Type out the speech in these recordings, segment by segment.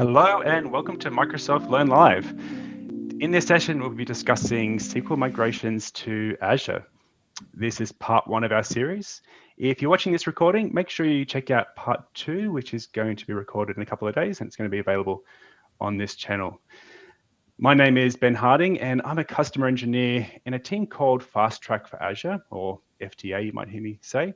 Hello and welcome to Microsoft Learn Live. In this session, we'll be discussing SQL migrations to Azure. This is part one of our series. If you're watching this recording, make sure you check out part two, which is going to be recorded in a couple of days, and it's going to be available on this channel. My name is Ben Harding, and I'm a customer engineer in a team called Fast Track for Azure, or FTA, you might hear me say.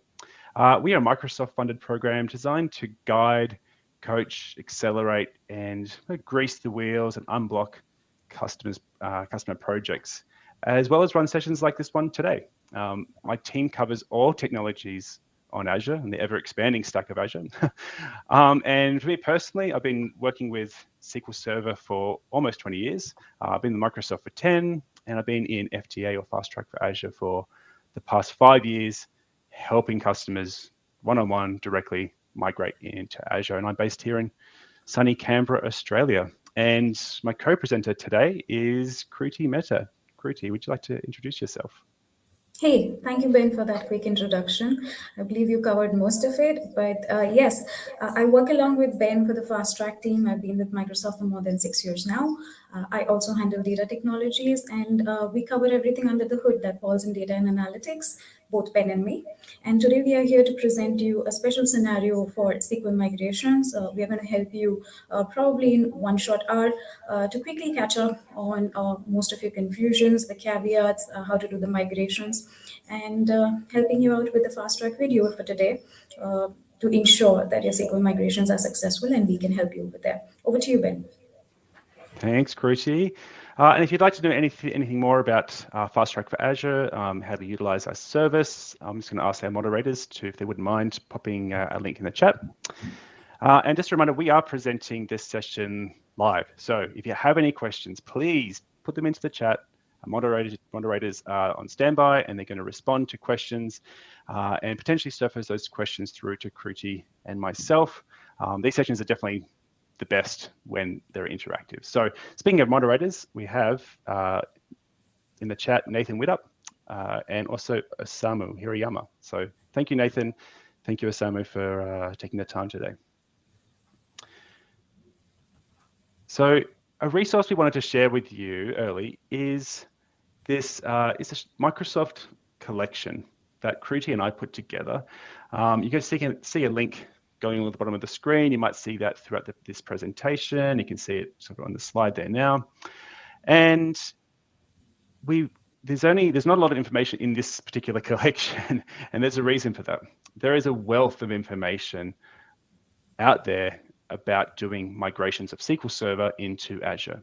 We are a Microsoft-funded program designed to guide, coach, accelerate, and grease the wheels and unblock customer projects, as well as run sessions like this one today. My team covers all technologies on Azure and the ever-expanding stack of Azure. And for me personally, I've been working with SQL Server for almost 20 years. I've been in Microsoft for 10, and I've been in FTA or Fast Track for Azure for the past 5 years, helping customers one-on-one directly migrate into Azure. And I'm based here in sunny Canberra, Australia. And my co-presenter today is Kruti Mehta. Kruti, would you like to introduce yourself? Hey, thank you, Ben, for that quick introduction. I believe you covered most of it, but yes, I work along with Ben for the Fast Track team. I've been with Microsoft for more than 6 years now. I also handle data technologies, and we cover everything under the hood that falls in data and analytics, both Ben and me. And today we are here to present you a special scenario for SQL migrations. We are going to help you probably in one short hour to quickly catch up on most of your confusions, the caveats, how to do the migrations, and helping you out with the fast track video for today to ensure that your SQL migrations are successful and we can help you with that. Over to you, Ben. Thanks, Kruti. And if you'd like to know anything more about Fast Track for Azure, how to utilize our service, I'm just going to ask our moderators if they wouldn't mind popping a link in the chat. And just a reminder, we are presenting this session live. So if you have any questions, please put them into the chat. Moderators are on standby, and they're going to respond to questions and potentially surface those questions through to Kruti and myself. These sessions are definitely the best when they're interactive. So speaking of moderators, we have in the chat Nathan Widup and also Osamu Hirayama. So thank you, Nathan. Thank you, Osamu, for taking the time today. So a resource we wanted to share with you early is this Microsoft collection that Kruti and I put together. You can see a link going along the bottom of the screen. You might see that throughout this presentation. You can see it sort of on the slide there now. And there's not a lot of information in this particular collection, and there's a reason for that. There is a wealth of information out there about doing migrations of SQL Server into Azure.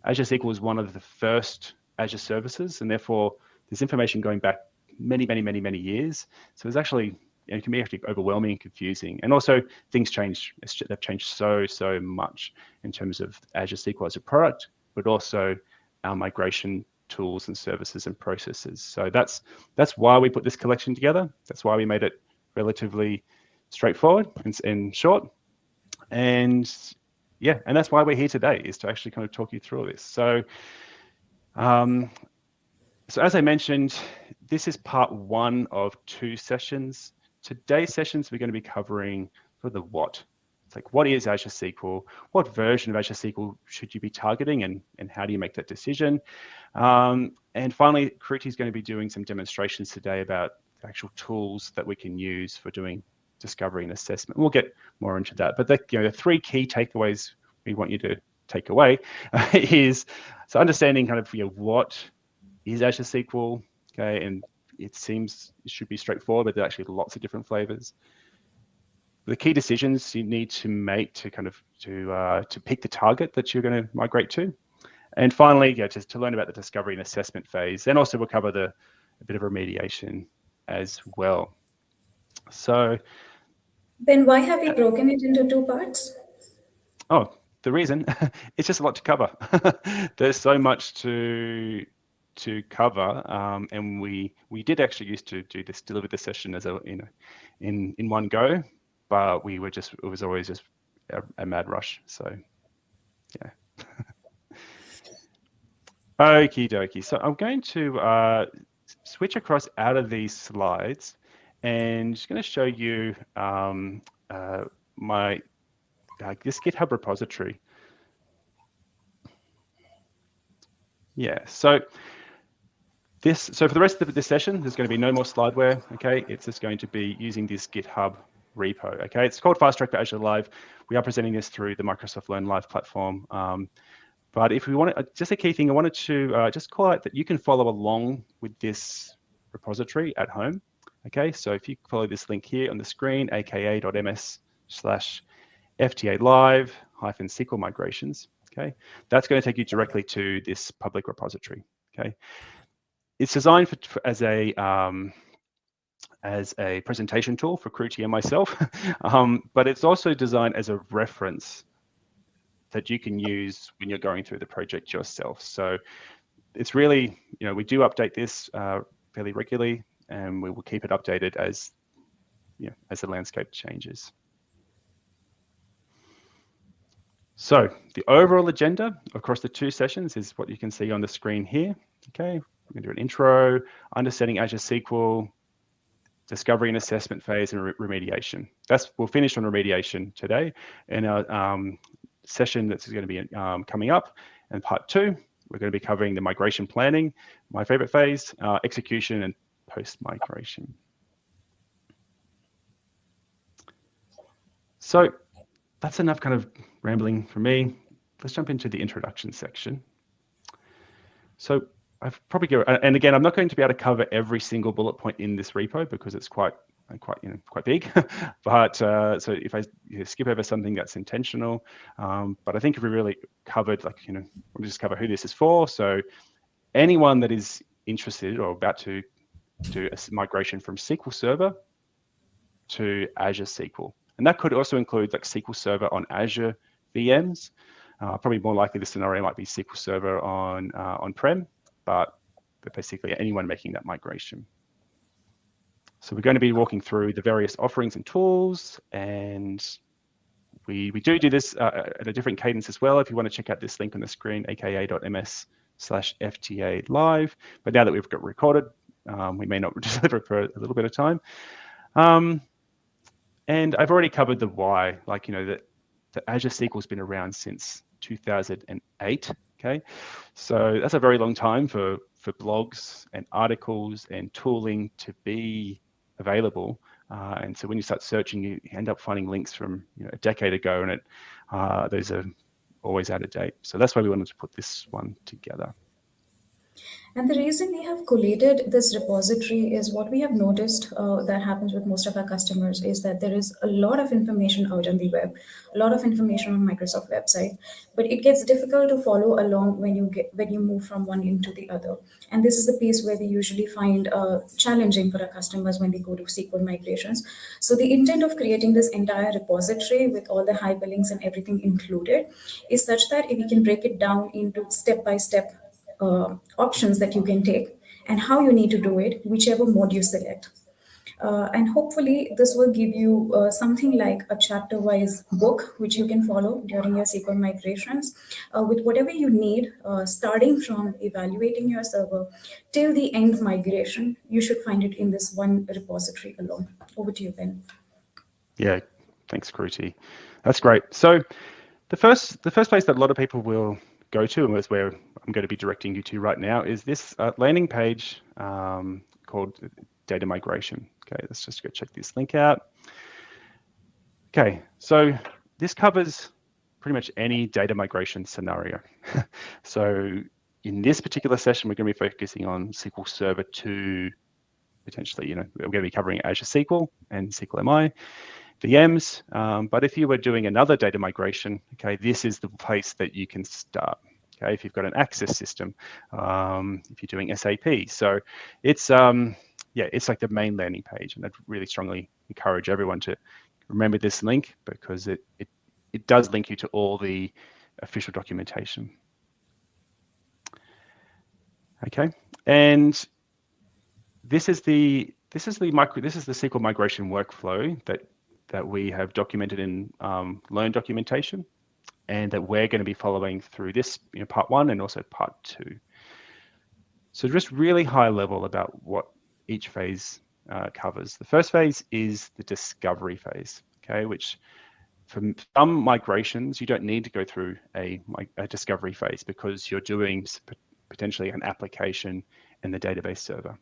Azure SQL is one of the first Azure services, and therefore there's information going back many, many, many, many years. So there's actually, it can be actually overwhelming and confusing. And also things change. They've changed so much in terms of Azure SQL as a product, but also our migration tools and services and processes. So that's why we put this collection together. That's why we made it relatively straightforward and short. And yeah, and that's why we're here today, is to actually kind of talk you through this. So, so as I mentioned, this is part one of 2 sessions. Today's sessions, we're going to be covering for the what. It's like, what is Azure SQL? What version of Azure SQL should you be targeting, and how do you make that decision? And finally, Kruti is going to be doing some demonstrations today about the actual tools that we can use for doing discovery and assessment. We'll get more into that. But the 3 key takeaways we want you to take away is so understanding kind of what is Azure SQL, okay, and it should be straightforward, but there are actually lots of different flavors. The key decisions you need to make to kind of to pick the target that you're going to migrate to, and finally, just to learn about the discovery and assessment phase. And also we'll cover a bit of remediation as well. So, Ben, why have we broken it into 2 parts? Oh, the reason it's just a lot to cover. There's so much to cover, and we did actually used to deliver the session as in one go, but it was always just a mad rush. So yeah. Okie dokie. So I'm going to switch across out of these slides and just going to show you my this GitHub repository. Yeah, so for the rest of this session, there's going to be no more slideware, okay? It's just going to be using this GitHub repo, okay? It's called Fast Track for Azure Live. We are presenting this through the Microsoft Learn Live platform. But if we want to, just a key thing, I wanted to just call out that you can follow along with this repository at home, okay? So if you follow this link here on the screen, aka.ms/FTA-live-SQL migrations, okay? That's going to take you directly to this public repository, okay? It's designed as a presentation tool for Kruti and myself, but it's also designed as a reference that you can use when you're going through the project yourself. So it's really, we do update this fairly regularly, and we will keep it updated as the landscape changes. So the overall agenda across the 2 sessions is what you can see on the screen here. Okay, we're going to do an intro, understanding Azure SQL, discovery and assessment phase, and remediation. We'll finish on remediation today. In our session that's going to be coming up, in part 2, we're going to be covering the migration planning, my favorite phase, execution, and post-migration. So that's enough kind of rambling from me. Let's jump into the introduction section. So I've probably and again, I'm not going to be able to cover every single bullet point in this repo because it's quite big. But so if I skip over something, that's intentional. But I think if we really covered, we'll just cover who this is for. So anyone that is interested or about to do a migration from SQL Server to Azure SQL, and that could also include SQL Server on Azure VMs. Probably more likely the scenario might be SQL Server on-prem, but basically anyone making that migration. So we're going to be walking through the various offerings and tools, and we do this at a different cadence as well. If you want to check out this link on the screen, aka.ms/FTA-live. But now that we've got recorded, we may not deliver for a little bit of time. And I've already covered the why, that Azure SQL has been around since 2008. Okay, so that's a very long time for blogs and articles and tooling to be available. And so when you start searching, you end up finding links from a decade ago, and those are always out of date. So that's why we wanted to put this one together. And the reason we have collated this repository is what we have noticed that happens with most of our customers is that there is a lot of information out on the web, a lot of information on Microsoft website, but it gets difficult to follow along when you move from one into the other. And this is the piece where we usually find challenging for our customers when they go to SQL migrations. So the intent of creating this entire repository with all the hyperlinks and everything included is such that we can break it down into step-by-step options that you can take and how you need to do it, whichever mode you select. And hopefully this will give you something like a chapter-wise book which you can follow during your SQL migrations with whatever you need, starting from evaluating your server till the end migration. You should find it in this one repository alone. Over to you, Ben. Yeah, thanks, Kruti. That's great. So the first place that a lot of people will go to, and is where I'm going to be directing you to right now, is this landing page called Data Migration. Okay, let's just go check this link out. Okay, so this covers pretty much any data migration scenario. So in this particular session, we're going to be focusing on SQL Server 2, potentially, we're going to be covering Azure SQL and SQL MI, VMs, but if you were doing another data migration, okay, this is the place that you can start. Okay, if you've got an Access system, if you're doing SAP, so it's it's like the main landing page, and I'd really strongly encourage everyone to remember this link because it does link you to all the official documentation. Okay, and this is the SQL migration workflow that we have documented in Learn documentation, and that we're going to be following through this part 1 and also part 2. So just really high level about what each phase covers. The first phase is the discovery phase, okay, which For some migrations, you don't need to go through a discovery phase because you're doing potentially an application in the database server.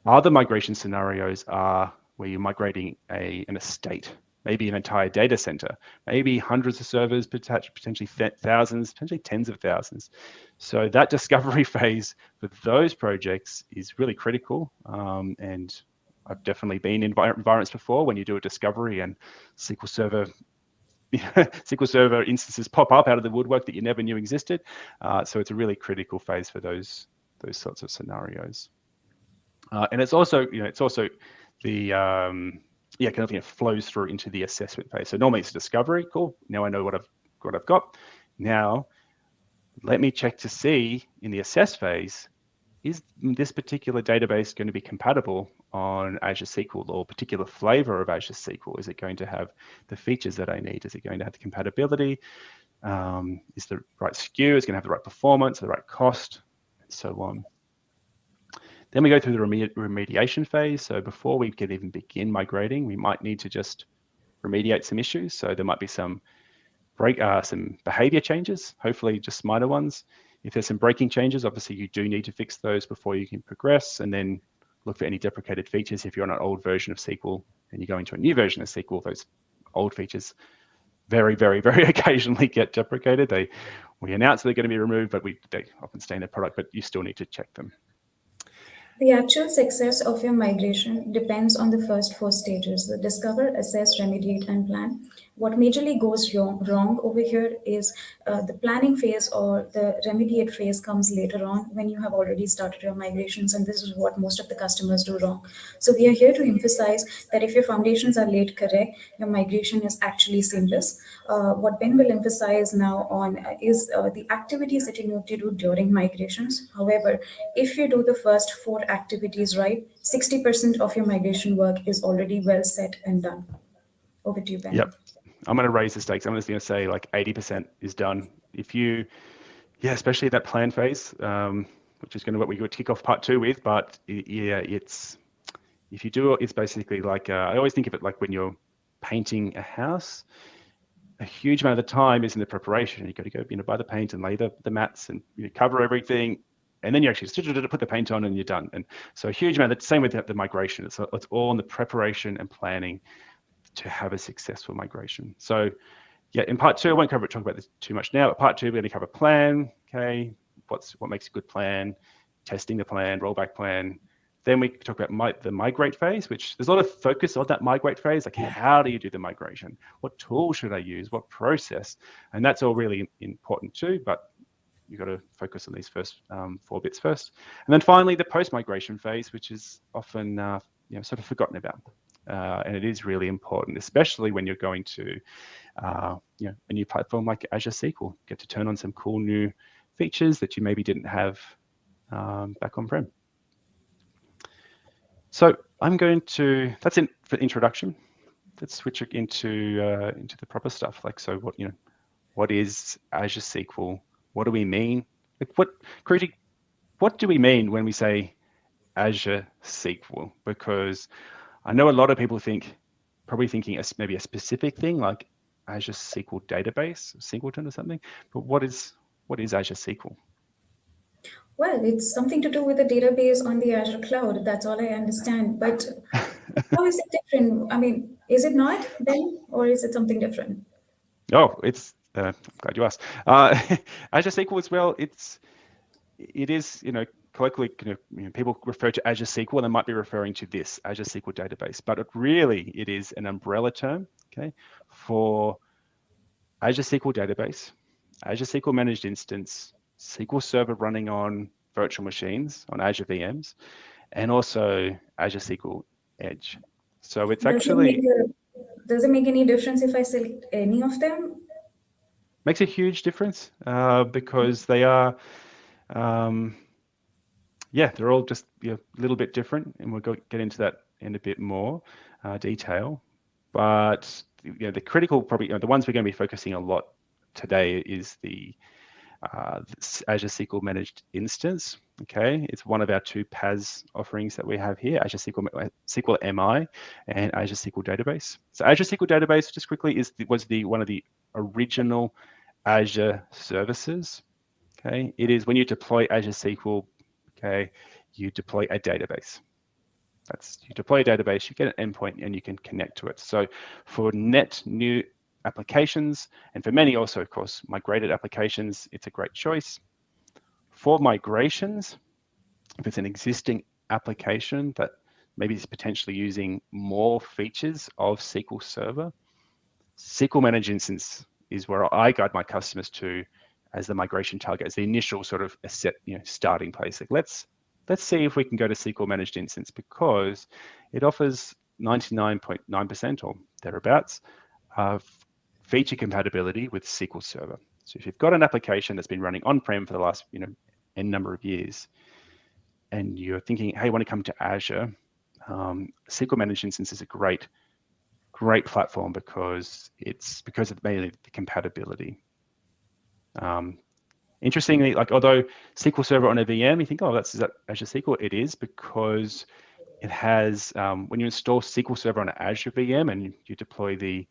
Other migration scenarios are where you're migrating an estate, maybe an entire data center, maybe hundreds of servers, potentially thousands, potentially tens of thousands. So that discovery phase for those projects is really critical. And I've definitely been in environments before when you do a discovery and SQL Server SQL Server instances pop up out of the woodwork that you never knew existed. So it's a really critical phase for those sorts of scenarios. And it's also, the kind of flows through into the assessment phase. So normally it's a discovery. Cool. Now I know what I've got. Now let me check to see in the assess phase, is this particular database going to be compatible on Azure SQL or a particular flavor of Azure SQL? Is it going to have the features that I need? Is it going to have the compatibility? Is the right SKU? Is it going to have the right performance, the right cost, and so on? Then we go through the remediation phase. So before we can even begin migrating, we might need to just remediate some issues. So there might be some behavior changes, hopefully just minor ones. If there's some breaking changes, obviously you do need to fix those before you can progress, and then look for any deprecated features. If you're on an old version of SQL and you go into a new version of SQL, those old features very, very, very occasionally get deprecated. We announce they're going to be removed, but they often stay in the product, but you still need to check them. The actual success of your migration depends on the first four stages: the discover, assess, remediate, and plan. What majorly goes wrong over here is the planning phase or the remediate phase comes later on when you have already started your migrations, and this is what most of the customers do wrong. So we are here to emphasize that if your foundations are laid correct, your migration is actually seamless. What Ben will emphasize now on is the activities that you need to do during migrations. However, if you do the first four activities right, 60% of your migration work is already well set and done. Over to you, Ben. Yep. I'm going to raise the stakes. I'm just going to say like 80% is done. If you, especially that plan phase, which is going to what we would kick off part 2 with, but if you do it, it's basically like, I always think of it like when you're painting a house. A huge amount of the time is in the preparation. You've got to go, buy the paint and lay the mats and cover everything. And then you actually put the paint on and you're done. And so a huge amount, same with the migration. It's all in the preparation and planning to have a successful migration. So in part 2, I won't talk about this too much now, but part 2, we're going to cover plan. Okay, what makes a good plan, testing the plan, rollback plan. Then we talk about the migrate phase, which there's a lot of focus on that migrate phase. Like, how do you do the migration? What tool should I use? What process? And that's all really important too, but you've got to focus on these first 4 bits first. And then finally, the post-migration phase, which is often sort of forgotten about. And it is really important, especially when you're going to a new platform like Azure SQL. Get to turn on some cool new features that you maybe didn't have back on-prem. So that's it for introduction. Let's switch it into the proper stuff. Like, so what is Azure SQL? What do we mean? Like, what do we mean when we say Azure SQL? Because I know a lot of people probably thinking maybe a specific thing like Azure SQL database, Singleton or something. But what is Azure SQL? Well, it's something to do with the database on the Azure cloud. That's all I understand. But how is it different? I mean, is it not then, or is it something different? Oh, it's I'm glad you asked. Azure SQL as well. It is, colloquially, people refer to Azure SQL and they might be referring to this Azure SQL database, but it is an umbrella term, okay, for Azure SQL database, Azure SQL managed instance, SQL Server running on virtual machines on Azure VMs, and also Azure SQL Edge. So it's does it make any difference if I select any of them? Makes a huge difference because they are, they're all just a little bit different, and we'll get into that in a bit more detail. But the critical, probably the ones we're going to be focusing a lot today is the Azure SQL managed instance, Okay, it's one of our two PaaS offerings that we have here, Azure SQL MI and Azure SQL Database. So Azure SQL Database, just quickly, was one of the original Azure services. Okay, it is when you deploy Azure SQL, okay, you deploy a database. You deploy a database, you get an endpoint, and you can connect to it. So for net new applications, and for many also, of course, migrated applications, it's a great choice. For migrations, if it's an existing application that maybe is potentially using more features of SQL Server, SQL-managed-instance is where I guide my customers to as the migration target, as the initial sort of starting place. Like let's see if we can go to SQL-managed-instance, because it offers 99.9% or thereabouts of feature compatibility with SQL Server. So if you've got an application that's been running on-prem for the last n number of years, and you're thinking, hey, I want to come to Azure, SQL-managed-instance is a great platform because of mainly the compatibility. Interestingly, like although SQL Server on a VM, you think, oh, is that Azure SQL? It is, because it has when you install SQL Server on an Azure VM and you deploy the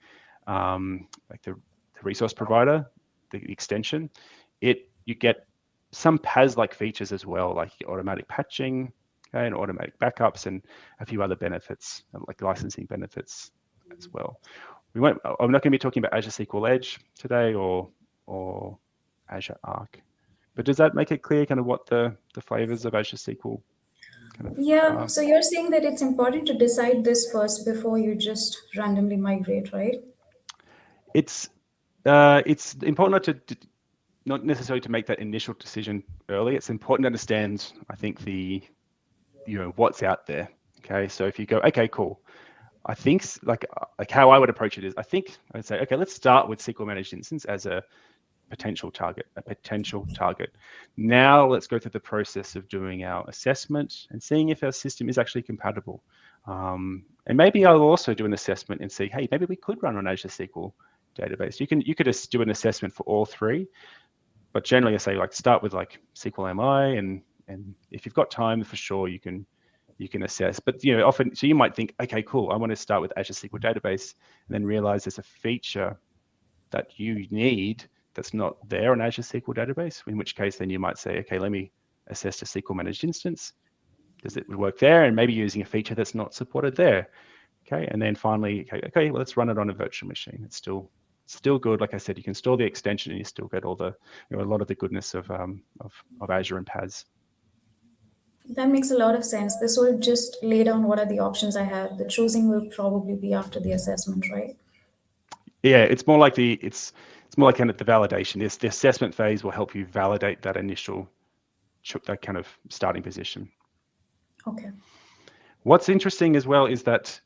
resource provider, the extension, you get some PaaS-like features as well, like automatic patching, okay, and automatic backups, and a few other benefits, like licensing benefits as well. I'm not going to be talking about Azure SQL Edge today or Azure Arc, but does that make it clear kind of what the flavors of Azure SQL kind of Yeah, so you're saying that it's important to decide this first before you just randomly migrate, right? It's important not necessarily to make that initial decision early. It's important to understand, I think, what's out there. Okay, so if you go, okay, cool. I think like how I would approach it is, I'd say, okay, let's start with SQL-managed-instance as a potential target. Now let's go through the process of doing our assessment and seeing if our system is actually compatible. And maybe I'll also do an assessment and see, hey, maybe we could run on Azure SQL Database. You could just do an assessment for all three, but generally I say like start with like SQL MI, and if you've got time, for sure you can assess. But often, so you might think, okay, cool, I want to start with Azure SQL Database, and then realize there's a feature that you need that's not there on Azure SQL Database, in which case then you might say, okay, let me assess the SQL managed instance. Does it work there? And maybe using a feature that's not supported there. Okay, and then finally, okay, well, let's run it on a virtual machine. It's still good. Like I said, you can store the extension and you still get all the, a lot of the goodness of Azure and PaaS. That makes a lot of sense. This will just lay down what are the options I have. The choosing will probably be after the assessment, right? Yeah, it's more like kind of the validation. The assessment phase will help you validate that that kind of starting position. Okay. What's interesting as well is that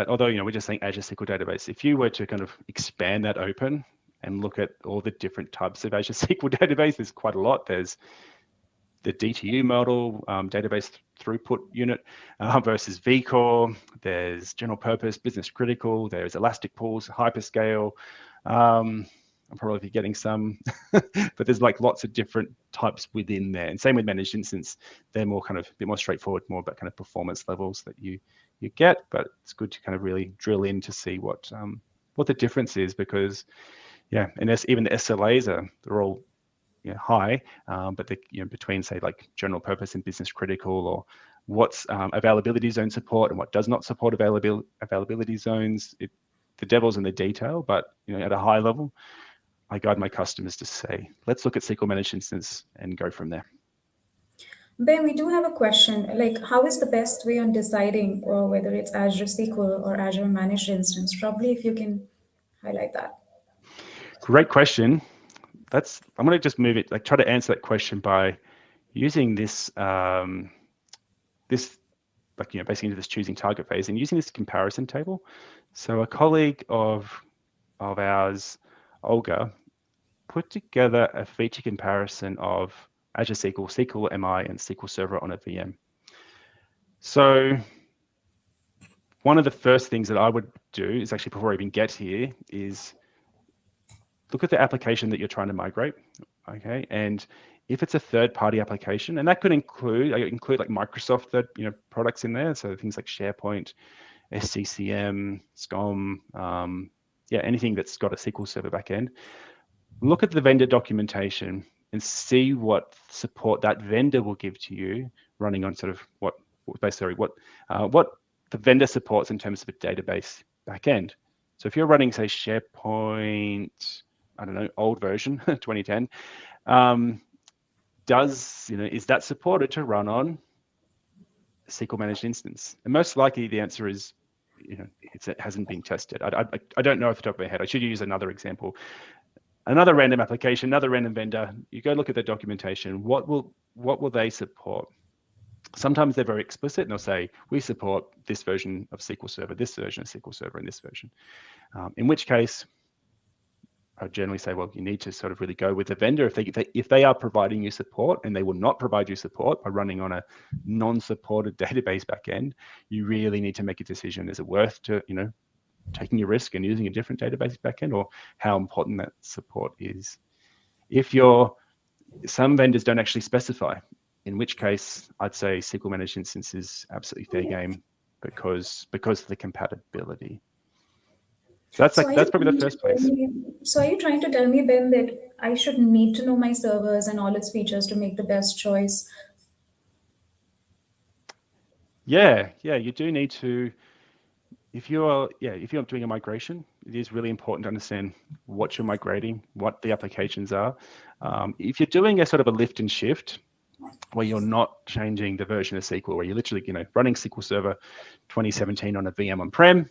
although we're just saying Azure SQL Database, if you were to kind of expand that open and look at all the different types of Azure SQL Database, there's quite a lot. There's the DTU model, database throughput unit, versus vCore. There's general purpose, business critical. There's elastic pools, hyperscale. I'm probably forgetting some, but there's like lots of different types within there. And same with managed instance, they're more kind of a bit more straightforward, more about kind of performance levels that you get. But it's good to kind of really drill in to see what the difference is, because and even the SLAs they're all high, but between say like general purpose and business critical, or what's availability zone support and what does not support availability zones. The devil's in the detail, but at a high level, I guide my customers to say, let's look at SQL managed instance and go from there. Ben, we do have a question. Like, how is the best way on deciding whether it's Azure SQL or Azure Managed Instance? Probably if you can highlight that. Great question. I'm going to just move it, like try to answer that question by using this, basically into this choosing target phase and using this comparison table. So a colleague of ours, Olga, put together a feature comparison of Azure SQL, SQL MI, and SQL Server on a VM. So one of the first things that I would do is actually, before I even get here, is look at the application that you're trying to migrate, okay? And If it's a third-party application, and that could include like Microsoft products in there, so things like SharePoint, SCCM, SCOM, anything that's got a SQL Server backend. Look at the vendor documentation and see what support that vendor will give to you, running on sort of what the vendor supports in terms of a database backend. So if you're running, say, SharePoint, I don't know, old version, 2010, is that supported to run on SQL managed instance? And most likely the answer is, it hasn't been tested. I don't know off the top of my head. I should use another example. Another random application, another random vendor. You go look at the documentation. What will they support? Sometimes they're very explicit and they'll say, we support this version of SQL Server, this version of SQL Server, and this version. In which case, I generally say, well, you need to sort of really go with the vendor. If they are providing you support and they will not provide you support by running on a non-supported database backend, you really need to make a decision. Is it worth to, taking a risk and using a different database backend, or how important that support is? Some vendors don't actually specify, in which case I'd say SQL Managed Instance is absolutely fair game because of the compatibility. So that's probably the first place. So are you trying to tell me, Ben, that I should need to know my servers and all its features to make the best choice? Yeah, you do need to. If you're doing a migration, it is really important to understand what you're migrating, what the applications are. If you're doing a sort of a lift and shift, where you're not changing the version of SQL, where you're literally, running SQL Server 2017 on a VM on-prem,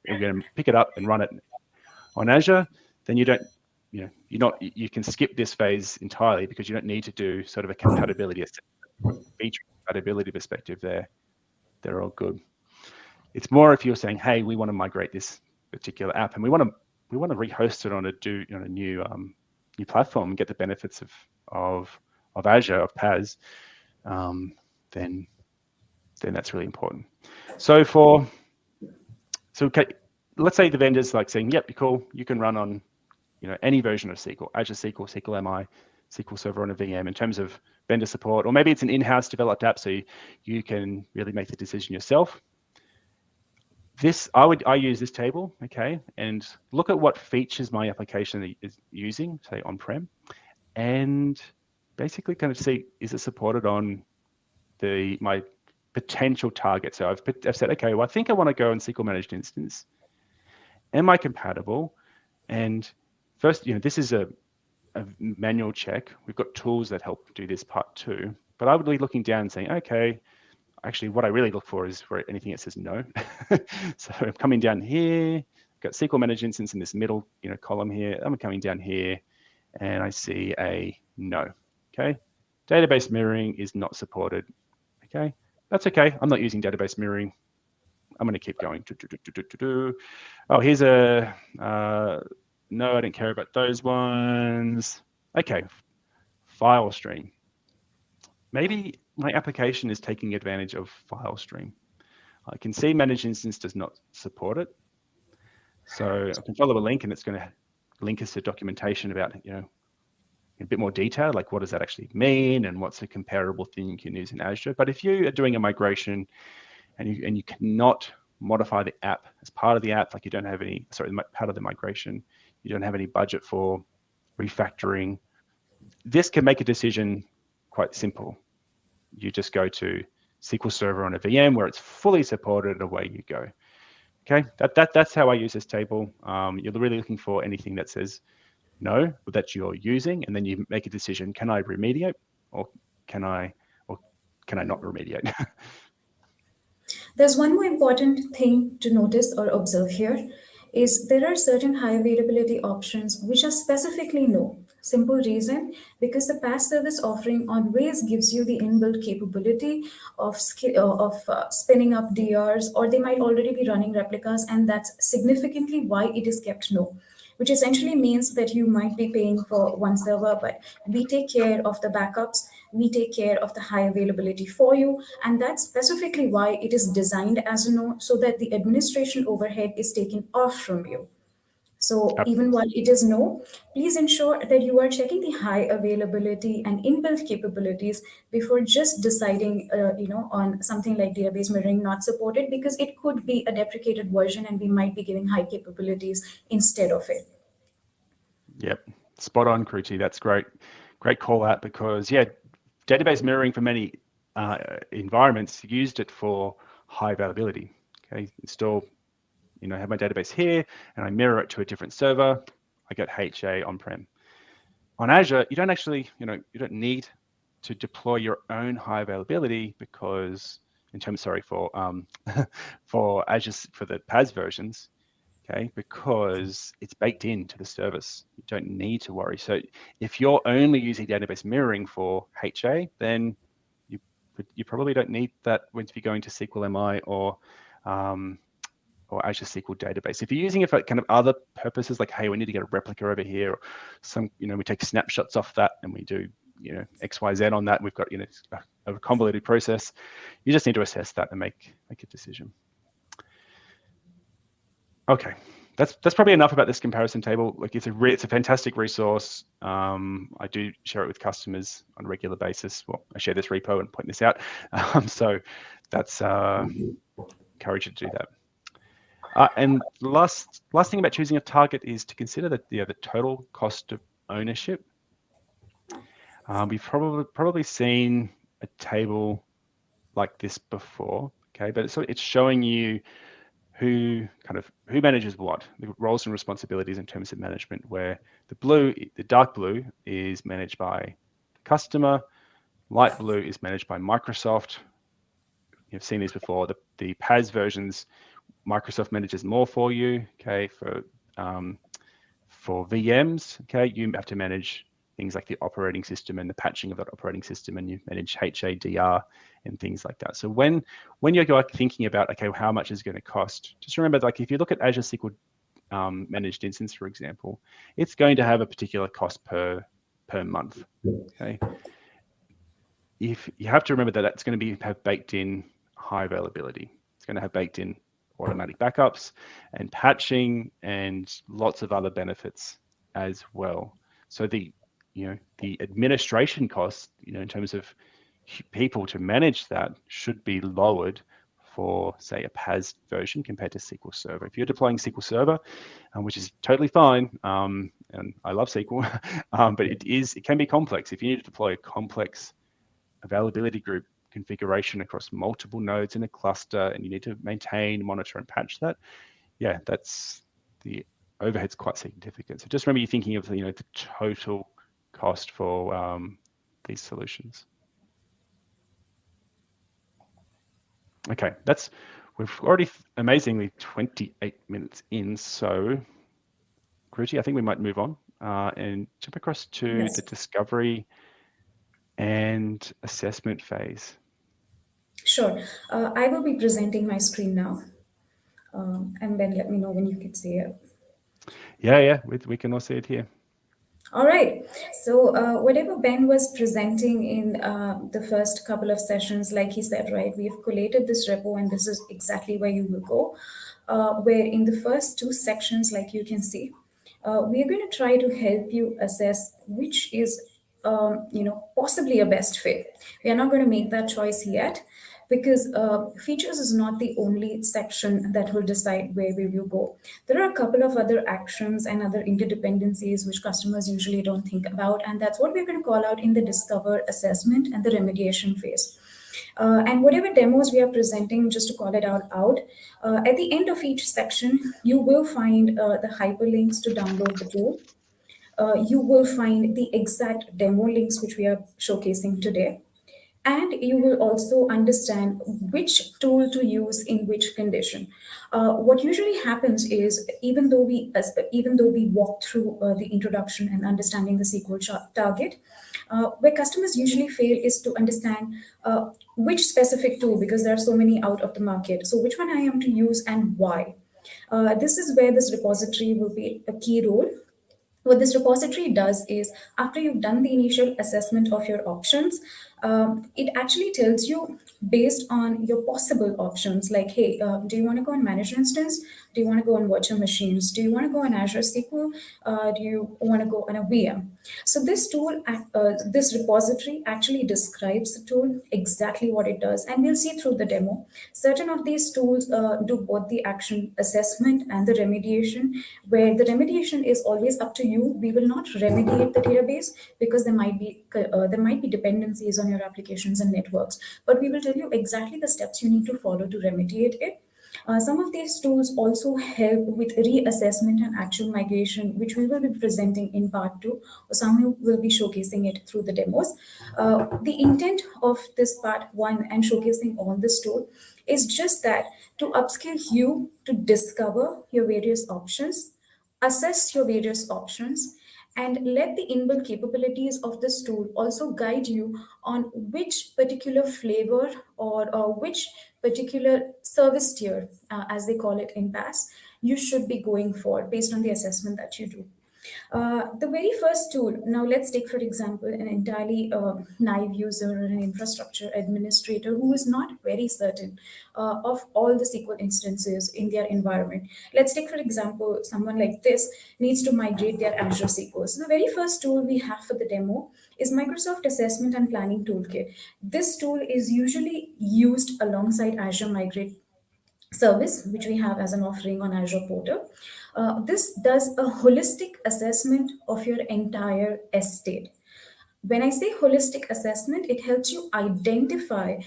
you're going to pick it up and run it on Azure, then you can skip this phase entirely because you don't need to do sort of a compatibility, feature compatibility perspective there. They're all good. It's more if you're saying, hey, we want to migrate this particular app and we want to rehost it on a new platform and get the benefits of Azure, of PaaS, then that's really important. Okay, let's say the vendor's like saying, yep, you're cool, you can run on any version of SQL, Azure SQL, SQL MI, SQL Server on a VM in terms of vendor support, or maybe it's an in-house developed app so you can really make the decision yourself. I use this table, okay, and look at what features my application is using, say on-prem, and basically kind of see, is it supported on my potential target? So I've said, okay, well, I think I want to go on SQL Managed Instance. Am I compatible? And first, this is a manual check. We've got tools that help do this part too, but I would be looking down and saying, okay, actually what I really look for is for anything that says no. So I'm coming down here, got SQL Managed Instance in this middle column here. I'm coming down here and I see a no. Okay, database mirroring is not supported. Okay, that's okay. I'm not using database mirroring. I'm going to keep going. Oh, here's a no, I don't care about those ones. Okay, file stream. Maybe my application is taking advantage of file stream. I can see Managed Instance does not support it. So I can follow a link and it's going to link us to documentation about, a bit more detail, like what does that actually mean and what's a comparable thing you can use in Azure. But if you are doing a migration and you cannot modify the app as part of the app, like you don't have any, part of the migration, you don't have any budget for refactoring, this can make a decision quite simple. You just go to SQL Server on a VM where it's fully supported and away you go. Okay, that's how I use this table. You're really looking for anything that says no, that you're using, and then you make a decision, can I remediate or can I not remediate? There's one more important thing to notice or observe here is there are certain high availability options which are specifically no. Simple reason, because the PaaS service offering always gives you the inbuilt capability of spinning up DRs, or they might already be running replicas, and that's significantly why it is kept no, which essentially means that you might be paying for one server, but we take care of the backups, we take care of the high availability for you. And that's specifically why it is designed as a no, so that the administration overhead is taken off from you. So even while it is no, please ensure that you are checking the high availability and inbuilt capabilities before just deciding, on something like database mirroring not supported, because it could be a deprecated version and we might be giving high capabilities instead of it. Yep, spot on, Kruti. That's great. Great call out, because yeah, database mirroring for many environments used it for high availability. Okay, install, I have my database here and I mirror it to a different server. I get HA on-prem. On Azure, you don't actually, you don't need to deploy your own high availability, because for for Azure, for the PaaS versions, okay, because it's baked into the service. You don't need to worry. So if you're only using database mirroring for HA, then you probably don't need that when you're going to SQL MI or Azure SQL database. If you're using it for kind of other purposes, like, hey, we need to get a replica over here, or some, we take snapshots off that and we do, X, Y, Z on that. We've got, a convoluted process. You just need to assess that and make a decision. Okay, that's probably enough about this comparison table. Like, it's a fantastic resource. I do share it with customers on a regular basis. Well, I share this repo and point this out. So that's encourage you to do that. And the last thing about choosing a target is to consider that the total cost of ownership. We've probably seen a table like this before, okay? But it's showing you who manages what, the roles and responsibilities in terms of management, where the dark blue is managed by the customer, light blue is managed by Microsoft. You've seen these before. The PaaS versions, Microsoft manages more for you, okay? For VMs, okay, you have to manage things like the operating system and the patching of that operating system, and you manage HADR and things like that. So when you're thinking about, okay, how much is going to cost, just remember, like, if you look at Azure SQL managed instance, for example, it's going to have a particular cost per month, okay? If you have to remember that that's going to have baked in high availability. It's going to have baked in automatic backups and patching and lots of other benefits as well. So the administration costs, in terms of people to manage that, should be lowered for, say, a PaaS version compared to SQL Server. If you're deploying SQL Server, which is totally fine, and I love SQL, but it can be complex. If you need to deploy a complex availability group configuration across multiple nodes in a cluster, and you need to maintain, monitor, and patch that, yeah, that's the overhead's quite significant. So just remember, you're thinking of the total cost for these solutions. Okay, we've already amazingly 28 minutes in. So, Kruti, I think we might move on and jump across to the discovery and assessment phase. Sure. I will be presenting my screen now. And then let me know when you can see it. Yeah, we can all see it here. All right. So whatever Ben was presenting in the first couple of sessions, like he said, right, we've collated this repo, and this is exactly where you will go. Where in the first two sections, like you can see, we're going to try to help you assess which is, possibly a best fit. We are not going to make that choice yet, because features is not the only section that will decide where we will go. There are a couple of other actions and other interdependencies which customers usually don't think about, and that's what we're going to call out in the discover, assessment, and the remediation phase. And whatever demos we are presenting, just to call it out, at the end of each section, you will find the hyperlinks to download the tool. You will find the exact demo links which we are showcasing today. And you will also understand which tool to use in which condition. What usually happens is, even though we walk through the introduction and understanding the SQL target, where customers usually fail is to understand which specific tool, because there are so many out of the market. So which one I am to use and why. This is where this repository will be a key role. What this repository does is, after you've done the initial assessment of your options, it actually tells you based on your possible options, like, hey, do you want to go on managed instance? Do you want to go on virtual machines? Do you want to go on Azure SQL? Do you want to go on a VM? So this this repository actually describes the tool, exactly what it does, and we'll see through the demo. Certain of these tools do both the action assessment and the remediation, where the remediation is always up to you. We will not remediate the database because there might be dependencies on your applications and networks, but we will tell you exactly the steps you need to follow to remediate it. Some of these tools also help with reassessment and actual migration, which we will be presenting in part two, or some who will be showcasing it through the demos. The intent of this part one and showcasing all this tool is just that to upskill you to discover your various options, assess your various options, and let the inbuilt capabilities of this tool also guide you on which particular flavor or which particular service tier, as they call it in PaaS, you should be going for based on the assessment that you do. The very first tool, now let's take for example an entirely naive user or an infrastructure administrator who is not very certain of all the SQL instances in their environment. Let's take for example someone like this needs to migrate their Azure SQL. So the very first tool we have for the demo is Microsoft Assessment and Planning Toolkit. This tool is usually used alongside Azure Migrate service, which we have as an offering on Azure Portal. This does a holistic assessment of your entire estate. When I say holistic assessment, it helps you identify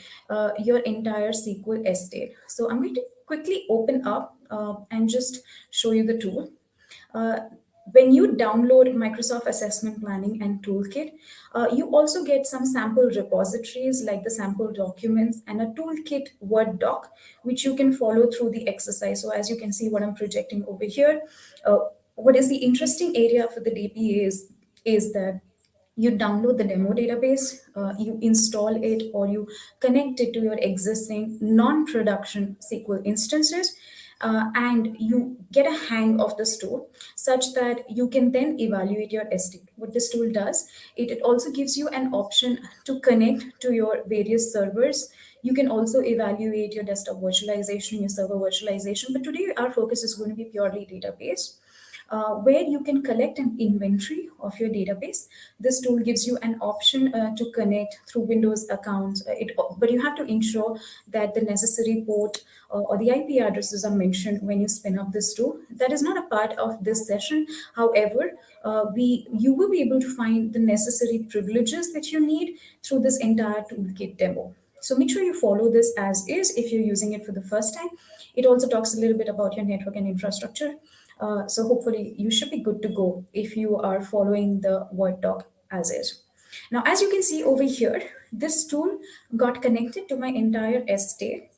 your entire SQL estate. So I'm going to quickly open up and just show you the tool. Uh, when you download Microsoft Assessment Planning and Toolkit, you also get some sample repositories like the sample documents and a toolkit Word doc, which you can follow through the exercise. So as you can see what I'm projecting over here, uh, what is the interesting area for the DP is that you download the demo database, you install it, or you connect it to your existing non-production SQL instances, and you get a hang of this tool such that you can then evaluate your estate. What this tool does, it also gives you an option to connect to your various servers. You can also evaluate your desktop virtualization, your server virtualization, but today our focus is going to be purely database, where you can collect an inventory of your database. This tool gives you an option to connect through Windows accounts, but you have to ensure that the necessary port or the IP addresses are mentioned when you spin up this tool. That is not a part of this session. However, you will be able to find the necessary privileges that you need through this entire toolkit demo. So make sure you follow this as is if you're using it for the first time. It also talks a little bit about your network and infrastructure. So hopefully you should be good to go if you are following the Word doc as is. Now, as you can see over here, this tool got connected to my entire estate,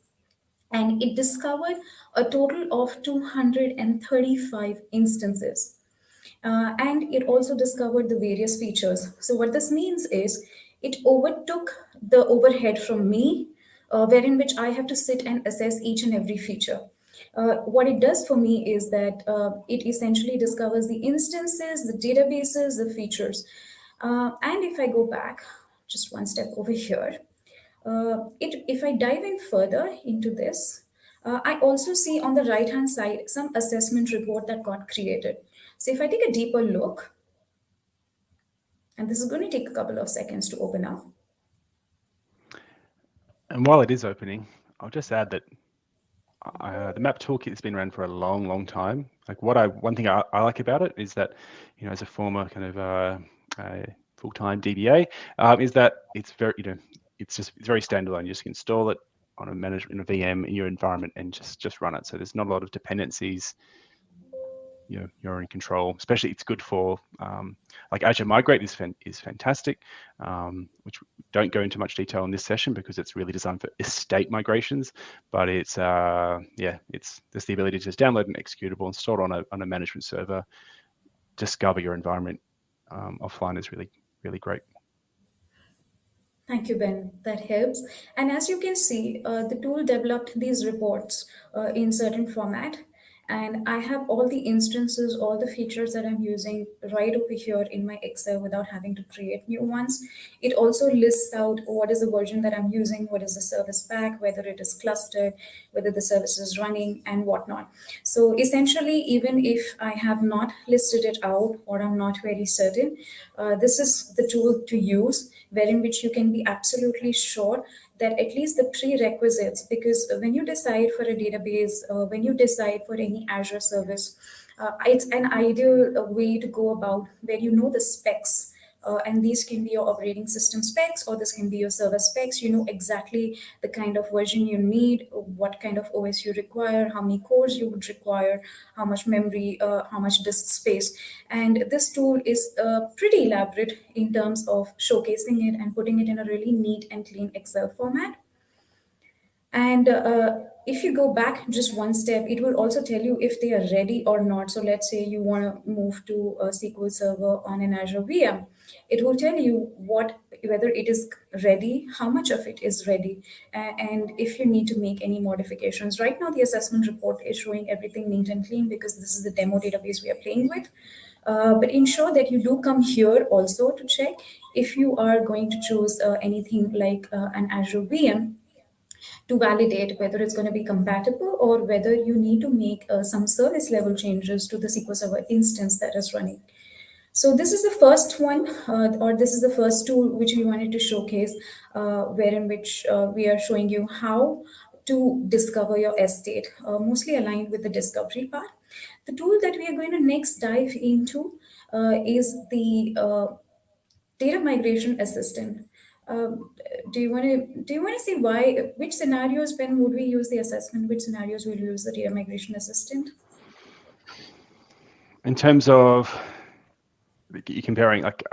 and it discovered a total of 235 instances. And it also discovered the various features. So what this means is it overtook the overhead from me, wherein which I have to sit and assess each and every feature. What it does for me is that it essentially discovers the instances, the databases, the features. And if I go back just one step over here, if I dive in further into this, I also see on the right hand side some assessment report that got created. So if I take a deeper look, and this is going to take a couple of seconds to open up. And while it is opening, I'll just add that the map toolkit has been around for a long, long time. Like one thing I like about it is that, as a former kind of full-time DBA, is that it's very, it's very standalone. You just install it on a VM in your environment and just run it. So there's not a lot of dependencies. You're in control. Especially, it's good for like Azure Migrate is fantastic, which we don't go into much detail in this session because it's really designed for estate migrations. But it's it's just the ability to just download an executable, install it on a management server, discover your environment offline is really, really great. Thank you, Ben. That helps. And as you can see, the tool developed these reports in certain format. and I have all the instances, all the features that I'm using right over here in my Excel without having to create new ones. It also lists out what is the version that I'm using, what is the service pack, whether it is clustered, whether the service is running, and whatnot. So essentially, even if I have not listed it out or I'm not very certain, this is the tool to use, wherein which you can be absolutely sure that at least the prerequisites, because when you decide for a database, when you decide for any Azure service, it's an ideal way to go about where you know the specs. And these can be your operating system specs, or this can be your server specs. You know exactly the kind of version you need, what kind of OS you require, how many cores you would require, how much memory, how much disk space. And this tool is pretty elaborate in terms of showcasing it and putting it in a really neat and clean Excel format. And if you go back just one step, it will also tell you if they are ready or not. So let's say you want to move to a SQL Server on an Azure VM. It will tell you whether it is ready, how much of it is ready, and if you need to make any modifications. Right now, the assessment report is showing everything neat and clean because this is the demo database we are playing with. But ensure that you do come here also to check if you are going to choose anything like an Azure VM, to validate whether it's going to be compatible or whether you need to make some service level changes to the SQL Server instance that is running. So this is the first one, or this is the first tool which we wanted to showcase, wherein which we are showing you how to discover your estate, mostly aligned with the discovery part. The tool that we are going to next dive into is the data migration assistant. Do you want to see why, which scenarios, when would we use the assessment, which scenarios will we use the data migration assistant? In terms of you're comparing like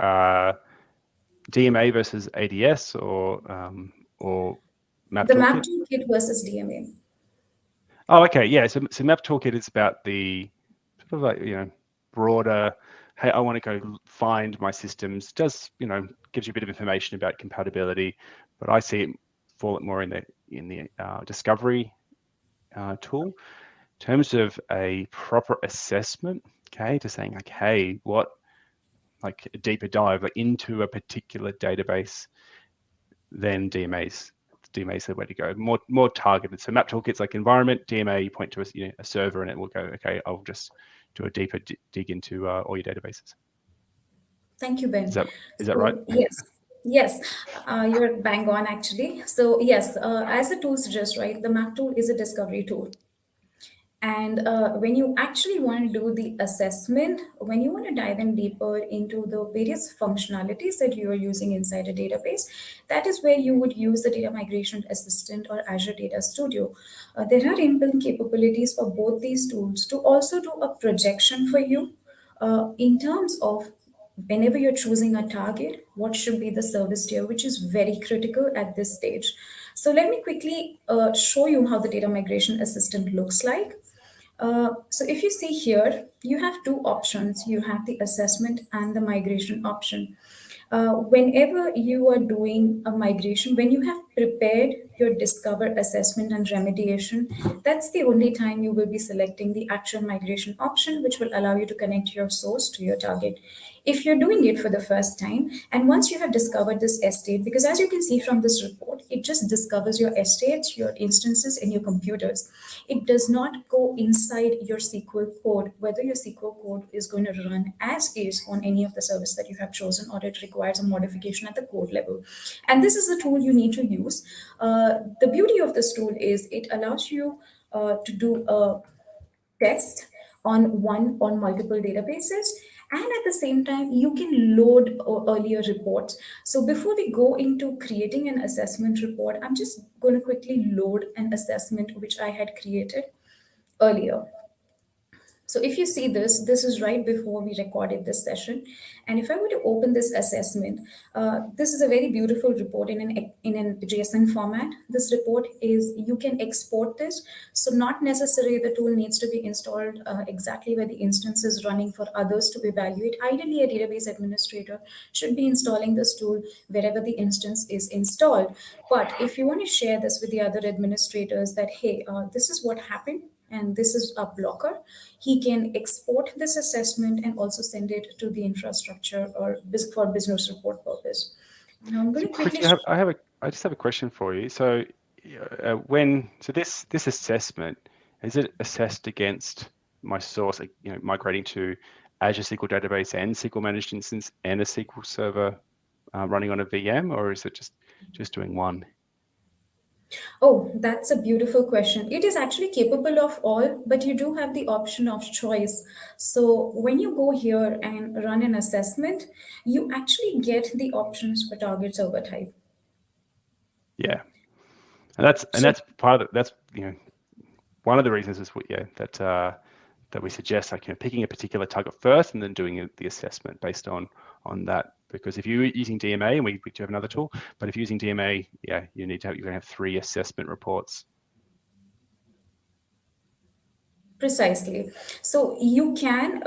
DMA versus ADS or Map The map Toolkit. toolkit versus DMA. Oh, okay, yeah. So Map Toolkit is about the sort of like broader. Hey, I want to go find my systems. Does gives you a bit of information about compatibility, but I see it fall more in the discovery tool. In terms of a proper assessment, okay, to saying like, hey, what like a deeper dive into a particular database, then DMA's the way to go. More targeted. So Map Toolkit's like environment. DMA, you point to a server, and it will go, okay, I'll just do a deeper dig into all your databases. Thank you, Ben. Is that right? So, yes, yes, you're bang on actually. So, yes, as the tool suggests, right, the map tool is a discovery tool. And when you actually want to do the assessment, when you want to dive in deeper into the various functionalities that you are using inside a database, that is where you would use the Data Migration Assistant or Azure Data Studio. There are inbuilt capabilities for both these tools to also do a projection for you in terms of whenever you're choosing a target, what should be the service tier, which is very critical at this stage. So let me quickly show you how the Data Migration Assistant looks like. So if you see here, you have two options. You have the assessment and the migration option. Whenever you are doing a migration, when you have prepared your discover, assessment, and remediation, that's the only time you will be selecting the actual migration option, which will allow you to connect your source to your target. If you're doing it for the first time, and once you have discovered this estate, because as you can see from this report, it just discovers your estates, your instances, and your computers. It does not go inside your SQL code, whether your SQL code is going to run as is on any of the service that you have chosen, or it requires a modification at the code level. And this is the tool you need to use. The beauty of this tool is it allows you to do a test on multiple databases, and at the same time you can load earlier reports. So before we go into creating an assessment report, I'm just going to quickly load an assessment which I had created earlier. So if you see this, this is right before we recorded this session. And if I were to open this assessment, this is a very beautiful report in an JSON format. This report is, you can export this. So not necessarily the tool needs to be installed exactly where the instance is running for others to evaluate. Ideally, a database administrator should be installing this tool wherever the instance is installed. But if you want to share this with the other administrators that, hey, this is what happened, and this is a blocker. He can export this assessment and also send it to the infrastructure or for business report purpose. Now I'm going So to quickly. quickly, I just have a question for you. So this assessment, is it assessed against my source, migrating to Azure SQL Database and SQL Managed Instance and a SQL Server running on a VM, or is it just doing one? Oh, that's a beautiful question. It is actually capable of all, but you do have the option of choice. So when you go here and run an assessment, you actually get the options for target server type. Yeah, and So that's part of that's one of the reasons is that we suggest picking a particular target first and then doing the assessment based on that. Because if you're using DMA, and we do have another tool, but if you're using DMA, you're going to have 3 assessment reports. precisely. So you can,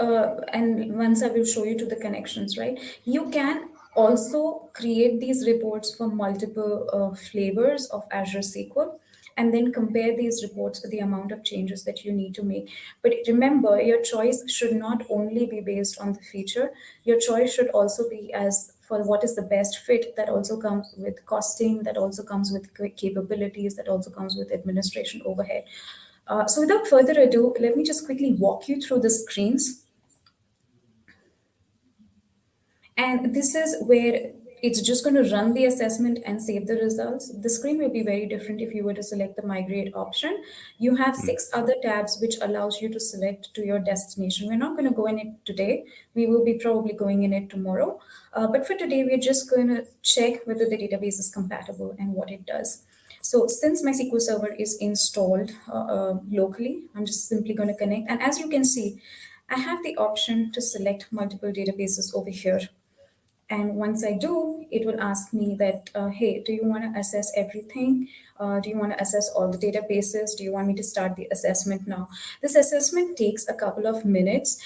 and once I will show you to the connections, right? You can also create these reports for multiple flavors of Azure SQL and then compare these reports with the amount of changes that you need to make. But remember, your choice should not only be based on the feature, your choice should also be as for what is the best fit. That also comes with costing, that also comes with capabilities, that also comes with administration overhead. So without further ado, let me just quickly walk you through the screens. And this is where it's just going to run the assessment and save the results. The screen will be very different if you were to select the migrate option. You have 6 other tabs which allows you to select to your destination. We're not going to go in it today. We will be probably going in it tomorrow. But for today, we're just going to check whether the database is compatible and what it does. So since my SQL Server is installed locally, I'm just simply going to connect. And as you can see, I have the option to select multiple databases over here. And once I do, it will ask me that, hey, do you want to assess everything? Do you want to assess all the databases? Do you want me to start the assessment now? This assessment takes a couple of minutes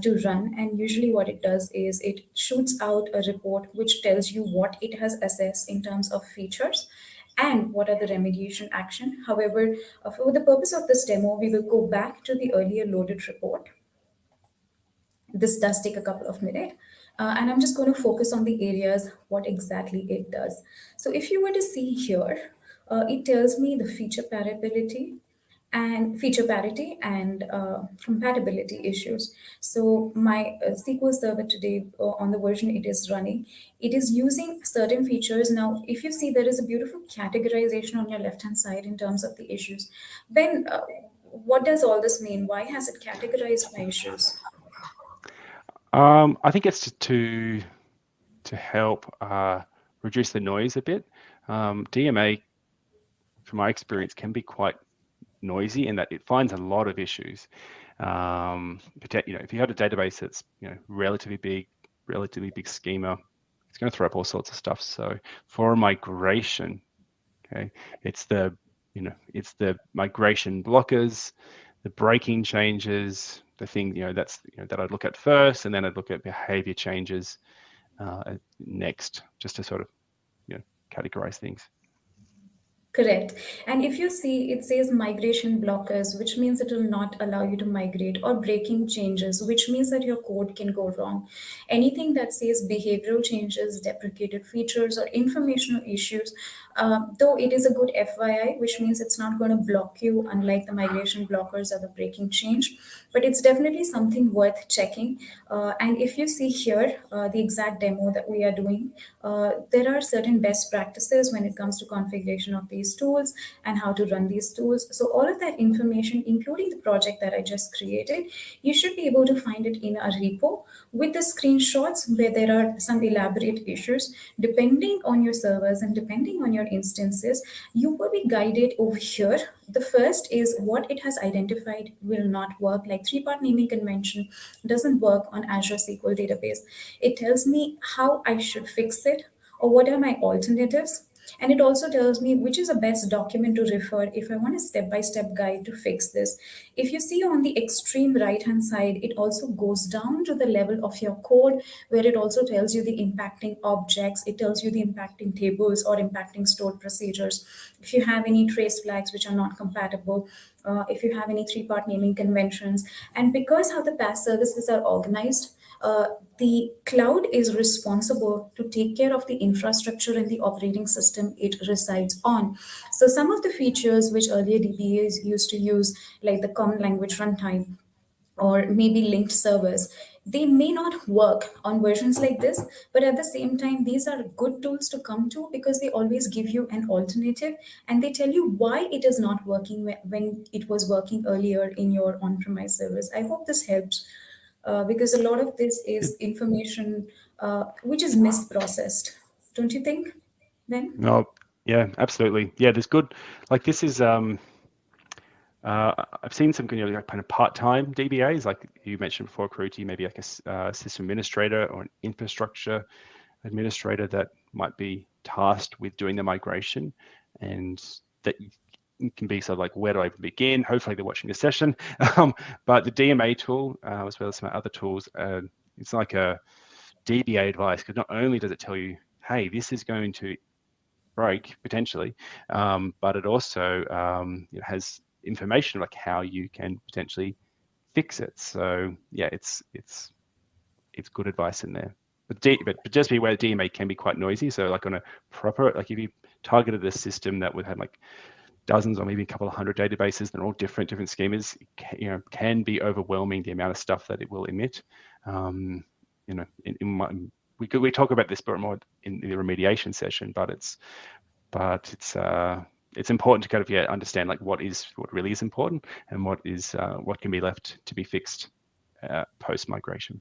to run. And usually what it does is it shoots out a report which tells you what it has assessed in terms of features and what are the remediation action. However, for the purpose of this demo, we will go back to the earlier loaded report. This does take a couple of minutes. And I'm just going to focus on the areas, what exactly it does. So if you were to see here, it tells me the feature parity and compatibility issues. So my SQL Server today on the version it is running, it is using certain features. Now, if you see, there is a beautiful categorization on your left-hand side in terms of the issues. Ben, what does all this mean? Why has it categorized my issues? I think it's to help reduce the noise a bit. DMA, from my experience, can be quite noisy in that it finds a lot of issues. If you had a database that's relatively big schema, it's going to throw up all sorts of stuff. So for a migration, okay, it's the migration blockers, the breaking changes, the thing that I'd look at first, and then I'd look at behavior changes next, just to sort of categorize things. Correct. And if you see, it says migration blockers, which means it will not allow you to migrate, or breaking changes, which means that your code can go wrong. Anything that says behavioral changes, deprecated features, or informational issues, though it is a good FYI, which means it's not going to block you, unlike the migration blockers or the breaking change, but it's definitely something worth checking. And if you see here, the exact demo that we are doing, there are certain best practices when it comes to configuration of these tools and how to run these tools. So all of that information, including the project that I just created, you should be able to find it in a repo with the screenshots where there are some elaborate issues. Depending on your servers and depending on your instances, you will be guided over here. The first is what it has identified will not work, like 3-part naming convention doesn't work on Azure SQL database. It tells me how I should fix it or what are my alternatives. And it also tells me which is the best document to refer if I want a step-by-step guide to fix this. If you see on the extreme right-hand side, it also goes down to the level of your code, where it also tells you the impacting objects, it tells you the impacting tables or impacting stored procedures. If you have any trace flags which are not compatible, if you have any three-part naming conventions, and because how the PaaS services are organized, the cloud is responsible to take care of the infrastructure and the operating system it resides on. So some of the features which earlier DBAs used to use, like the common language runtime or maybe linked servers, they may not work on versions like this, but at the same time, these are good tools to come to because they always give you an alternative and they tell you why it is not working when it was working earlier in your on-premise servers. I hope this helps, because a lot of this is information which is misprocessed. Don't you think, Ben? No, yeah, absolutely. Yeah, there's good. Like this is I've seen some like kind of part-time DBAs, like you mentioned before, Karuti, maybe like a system administrator or an infrastructure administrator that might be tasked with doing the migration, and that can be sort of like, where do I begin? Hopefully they're watching this session. But the DMA tool, as well as some other tools, it's like a DBA advice, because not only does it tell you, hey, this is going to break potentially, but it also has information like how you can potentially fix it. So yeah, it's good advice in there. But just be aware DMA can be quite noisy. So like on a proper, like if you targeted a system that would have like dozens or maybe a couple of hundred databases, they're all different schemas, can be overwhelming, the amount of stuff that it will emit. We talk about this but more in the remediation session, but it's important to kind of understand like what really is important and what can be left to be fixed post migration.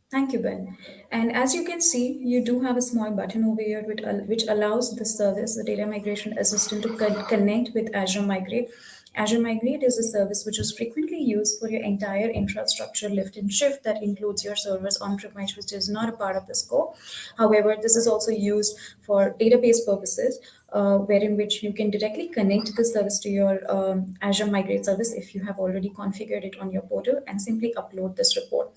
Thank you, Ben. And as you can see, you do have a small button over here which allows the service, the data migration assistant, to connect with Azure Migrate. Azure Migrate is a service which is frequently used for your entire infrastructure lift and shift that includes your servers on-premise, which is not a part of the scope. However, this is also used for database purposes, wherein which you can directly connect the service to your Azure Migrate service if you have already configured it on your portal and simply upload this report.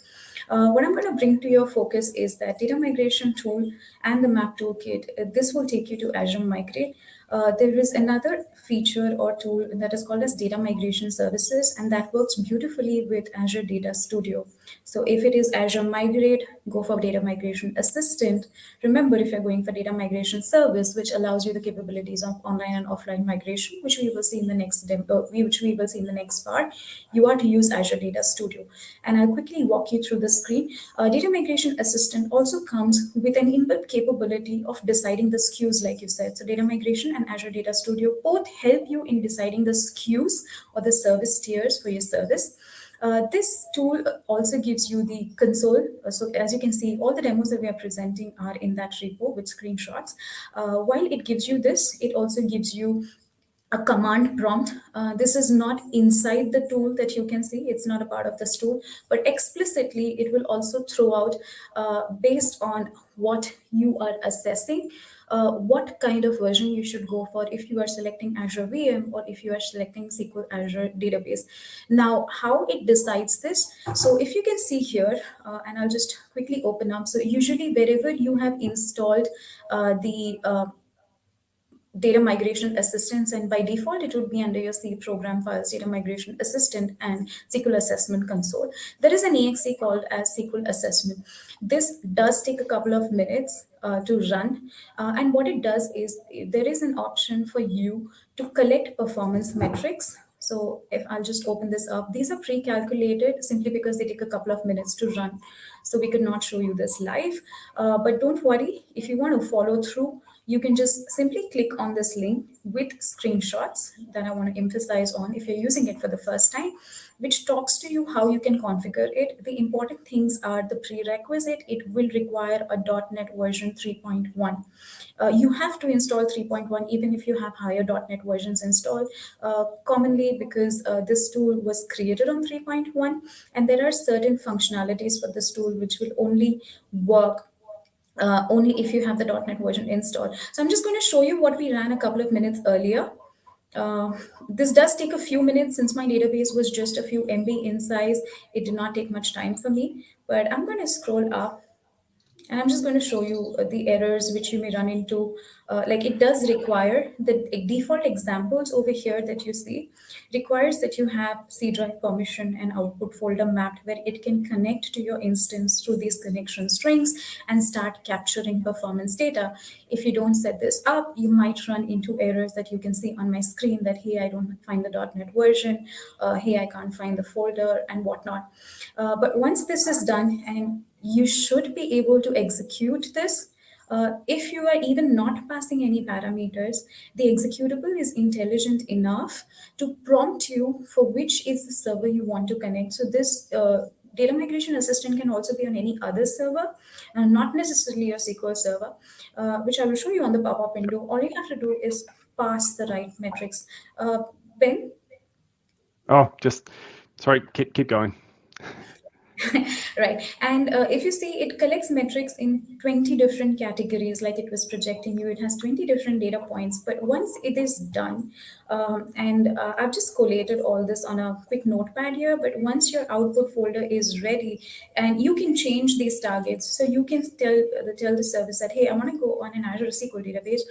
What I'm going to bring to your focus is that data migration tool and the map toolkit. This will take you to Azure Migrate. There is another feature or tool that is called as data migration services, and that works beautifully with Azure Data Studio. So if it is Azure Migrate, go for data migration assistant. Remember, if you're going for data migration service, which allows you the capabilities of online and offline migration, which we will see in the next which we will see in the next part, you are to use Azure Data Studio. And I'll quickly walk you through the screen. Data migration assistant also comes with an inbuilt capability of deciding the SKUs, like you said. So data migration and Azure Data Studio both help you in deciding the SKUs or the service tiers for your service. This tool also gives you the console. So as you can see, all the demos that we are presenting are in that repo with screenshots. While it gives you this, it also gives you a command prompt. This is not inside the tool that you can see. It's not a part of this tool, but explicitly it will also throw out, based on what you are assessing, what kind of version you should go for if you are selecting Azure VM or if you are selecting SQL Azure database. Now, how it decides this? So if you can see here, and I'll just quickly open up. So usually wherever you have installed the data migration assistance, and by default it would be under your C program files, data migration assistant and SQL assessment console. There is an exe called as SQL assessment. This does take a couple of minutes to run, and what it does is there is an option for you to collect performance metrics. So if I'll just open this up, these are pre-calculated simply because they take a couple of minutes to run. So we could not show you this live, but don't worry, if you want to follow through, you can just simply click on this link with screenshots that I want to emphasize on if you're using it for the first time, which talks to you how you can configure it. The important things are the prerequisite. It will require a .NET version 3.1. You have to install 3.1 even if you have higher .NET versions installed, commonly because this tool was created on 3.1, and there are certain functionalities for this tool which will only work only if you have the .NET version installed. So I'm just going to show you what we ran a couple of minutes earlier. Uh, this does take a few minutes since my database was just a few MB in size. It did not take much time for me, but I'm going to scroll up and I'm just going to show you the errors which you may run into. Like it does require the default examples over here that you see requires that you have C drive permission and output folder mapped where it can connect to your instance through these connection strings and start capturing performance data. If you don't set this up, you might run into errors that you can see on my screen that, hey, I don't find the .NET version, hey, I can't find the folder and whatnot. But once this is done, and you should be able to execute this. If you are even not passing any parameters, the executable is intelligent enough to prompt you for which is the server you want to connect. So this data migration assistant can also be on any other server, not necessarily your SQL server, which I will show you on the pop-up window. All you have to do is pass the right metrics. Ben? Oh, sorry, keep going. Right. And if you see, it collects metrics in 20 different categories, like it was projecting you. It has 20 different data points. But once it is done, and I've just collated all this on a quick notepad here, but once your output folder is ready, and you can change these targets. So you can tell the service that, hey, I want to go on an Azure SQL database,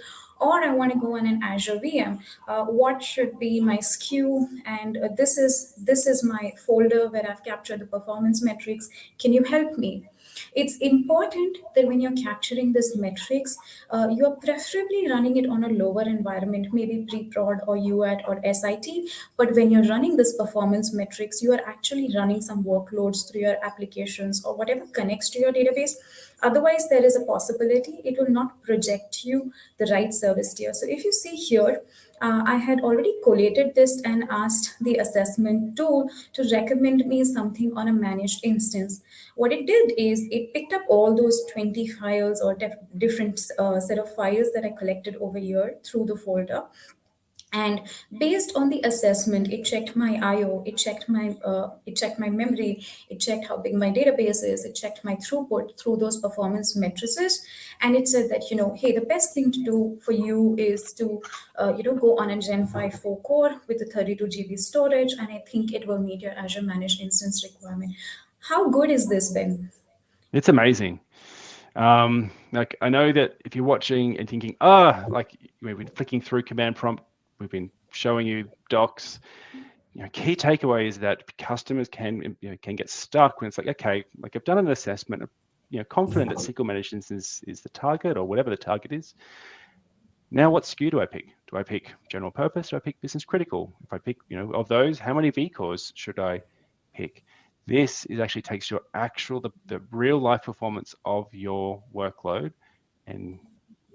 or I want to go on an Azure VM. What should be my SKU? And this is my folder where I've captured the performance metrics. Can you help me? It's important that when you're capturing this metrics, you're preferably running it on a lower environment, maybe pre-prod or UAT or SIT. But when you're running this performance metrics, you are actually running some workloads through your applications or whatever connects to your database. Otherwise, there is a possibility it will not project you the right service tier. So if you see here, I had already collated this and asked the assessment tool to recommend me something on a managed instance. What it did is it picked up all those 20 files or different set of files that I collected over here through the folder, and based on the assessment, it checked my IO, it checked my memory, it checked how big my database is, it checked my throughput through those performance matrices, and it said that, hey, the best thing to do for you is to go on a Gen 5 4 core with the 32 GB storage, and I think it will meet your Azure managed instance requirement. How good is this, Ben? It's amazing. Like I know that if you're watching and thinking, like we've been flicking through command prompt, we've been showing you docs. Key takeaway is that customers can get stuck when it's like, okay, like I've done an assessment, confident that SQL Managed Instance is the target or whatever the target is. Now, what SKU do I pick? Do I pick general purpose? Do I pick business critical? If I pick, of those, how many vCores should I pick? This actually takes your the real life performance of your workload and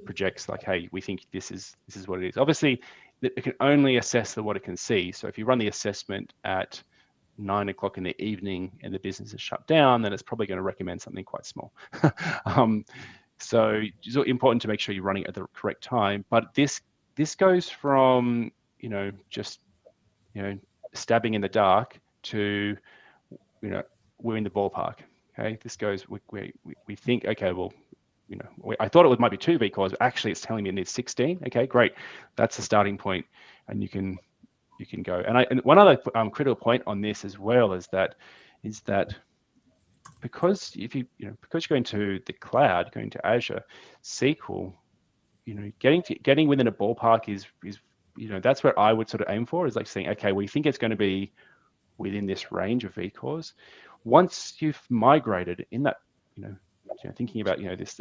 projects like, hey, we think this is what it is. Obviously, it can only assess what it can see. So if you run the assessment at 9 o'clock in the evening and the business is shut down, then it's probably going to recommend something quite small. So it's important to make sure you're running at the correct time. But this goes from just stabbing in the dark to we're in the ballpark. Okay, this goes we think, okay, well, I thought it might be 2 vCores, but actually it's telling me it needs 16. Okay, great, that's the starting point, and you can go. And one other critical point on this as well is that because if because you're going to the cloud, going to Azure, SQL, getting within a ballpark is that's where I would sort of aim for, is like saying, okay, we think it's going to be within this range of vCores. Once you've migrated in that, thinking about this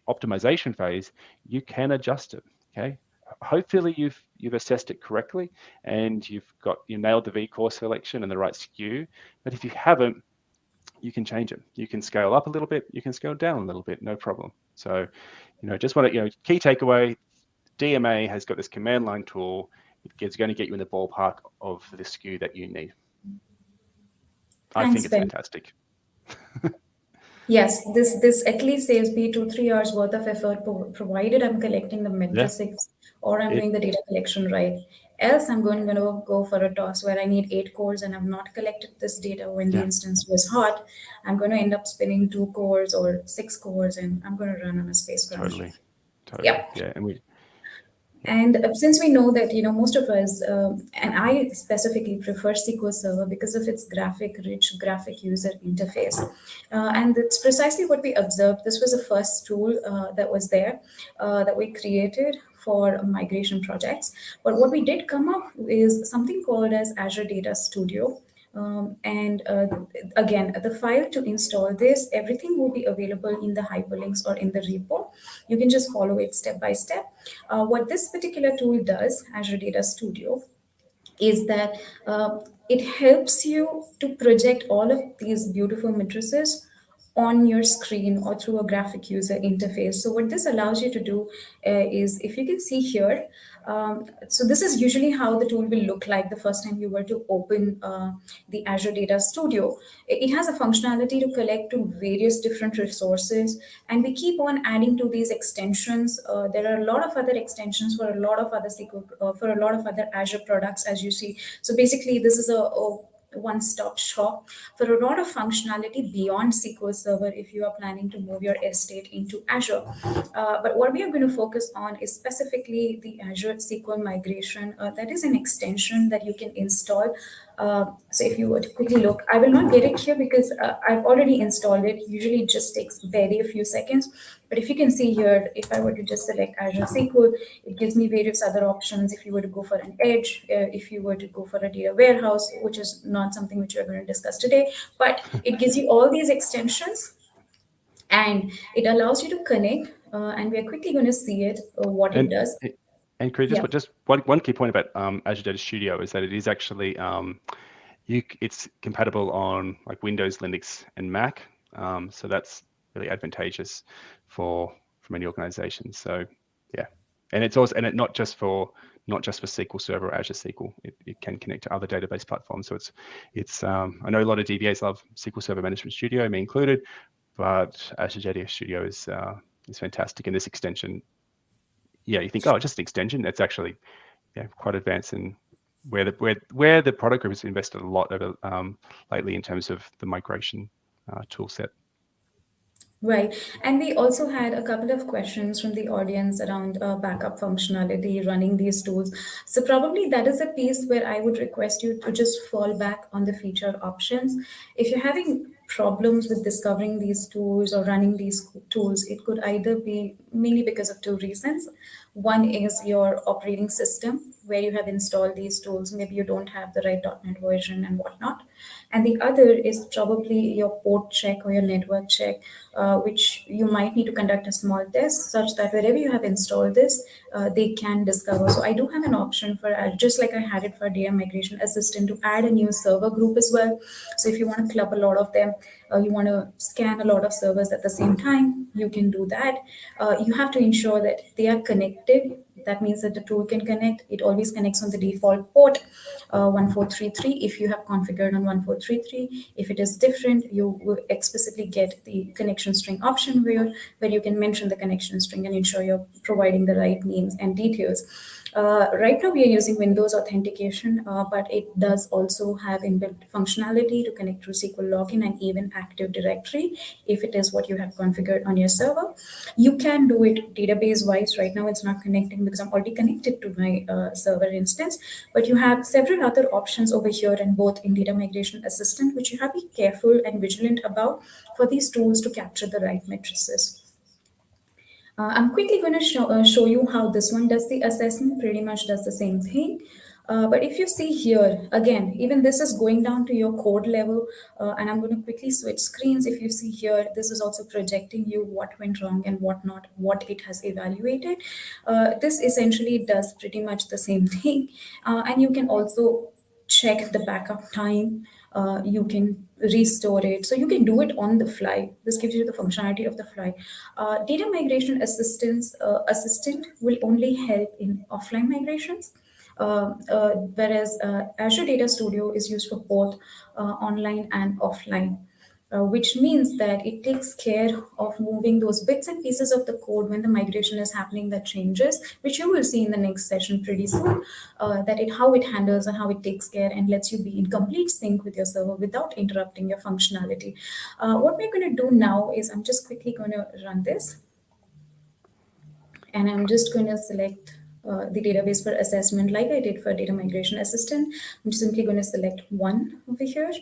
optimization phase, you can adjust it. Okay, hopefully you've assessed it correctly and you nailed the vCore selection and the right SKU. But if you haven't, you can change it. You can scale up a little bit, you can scale down a little bit, no problem. So, just want to, key takeaway, DMA has got this command line tool. It's going to get you in the ballpark of the SKU that you need. I think Thanks, it's Ben. fantastic. Yes, this at least saves me 2 3 hours worth of effort, provided I'm collecting the Yeah, metrics or I'm it doing the data collection right. Else, I'm going to go for a toss where I need 8 cores and I've not collected this data when the yeah, instance was hot. I'm going to end up spinning 2 cores or 6 cores, and I'm going to run on a space crunch. totally, totally. Yep. Yeah, and we yeah, And since we know that, most of us, and I specifically prefer SQL Server because of its rich graphic user interface. And it's precisely what we observed. This was the first tool that was there that we created for migration projects. But what we did come up is something called as Azure Data Studio. And again, the file to install this, everything will be available in the hyperlinks or in the repo. You can just follow it step by step. What this particular tool does, Azure Data Studio, is that it helps you to project all of these beautiful matrices on your screen or through a graphic user interface. So what this allows you to do is, if you can see here, so this is usually how the tool will look like the first time you were to open the Azure Data Studio. It has a functionality to collect to various different resources, and we keep on adding to these extensions. There are a lot of other extensions for a lot of other SQL, for a lot of other Azure products, as you see. So basically, this is a one-stop shop for a lot of functionality beyond SQL Server if you are planning to move your estate into Azure. But what we are going to focus on is specifically the Azure SQL migration. That is an extension that you can install. So if you would quickly look, I will not get it here because I've already installed it. Usually it just takes barely a few seconds. But if you can see here, if I were to just select Azure SQL, it gives me various other options. If you were to go for an edge, if you were to go for a data warehouse, which is not something which we're going to discuss today, but it gives you all these extensions and it allows you to connect. And we're quickly going to see it, what it and does. and Chris, Yeah. just one key point about Azure Data Studio is that it is actually it's compatible on like Windows, Linux, and Mac. So that's really advantageous for many organizations. So yeah, and it's also not just for SQL Server or Azure SQL. It can connect to other database platforms. So it's I know a lot of DBAs love SQL Server Management Studio, me included, but Azure Data Studio is fantastic. And this extension, yeah, you think, oh, just an extension. It's actually quite advanced, and where the product group has invested a lot over lately in terms of the migration tool set. Right. And we also had a couple of questions from the audience around backup functionality running these tools. So, probably that is a piece where I would request you to just fall back on the feature options. If you're having problems with discovering these tools or running these tools, it could either be mainly because of two reasons. One is your operating system, where you have installed these tools. Maybe you don't have the right .NET version and whatnot. And the other is probably your port check or your network check, which you might need to conduct a small test such that wherever you have installed this, they can discover. So I do have an option for, just like I had it for Data Migration Assistant, to add a new server group as well. So if you want to club a lot of them, you want to scan a lot of servers at the same time, you can do that. You have to ensure that they are connected. That means that the tool can connect. It always connects on the default port 1433 if you have configured on 1433. If it is different, you will explicitly get the connection string option where you can mention the connection string and ensure you're providing the right names and details. Right now, we are using Windows authentication, but it does also have inbuilt functionality to connect through SQL login and even Active Directory if it is what you have configured on your server. You can do it database wise. Right now, it's not connecting because I'm already connected to my server instance, but you have several other options over here and both in Data Migration Assistant, which you have to be careful and vigilant about for these tools to capture the right matrices. I'm quickly going to show you how this one does the assessment, pretty much does the same thing. But if you see here, again, even this is going down to your code level, and I'm going to quickly switch screens. If you see here, this is also projecting you what went wrong and what not, what it has evaluated. This essentially does pretty much the same thing. And you can also check the backup time. You can restore it, so you can do it on the fly. This gives you the functionality of the fly. Data migration assistant will only help in offline migrations, whereas Azure Data Studio is used for both online and offline. which means that it takes care of moving those bits and pieces of the code when the migration is happening that changes, which you will see in the next session pretty soon, how it handles and how it takes care and lets you be in complete sync with your server without interrupting your functionality. What we're going to do now is I'm just quickly going to run this, and I'm just going to select the database for assessment like I did for data migration assistant. I'm simply going to select one over here.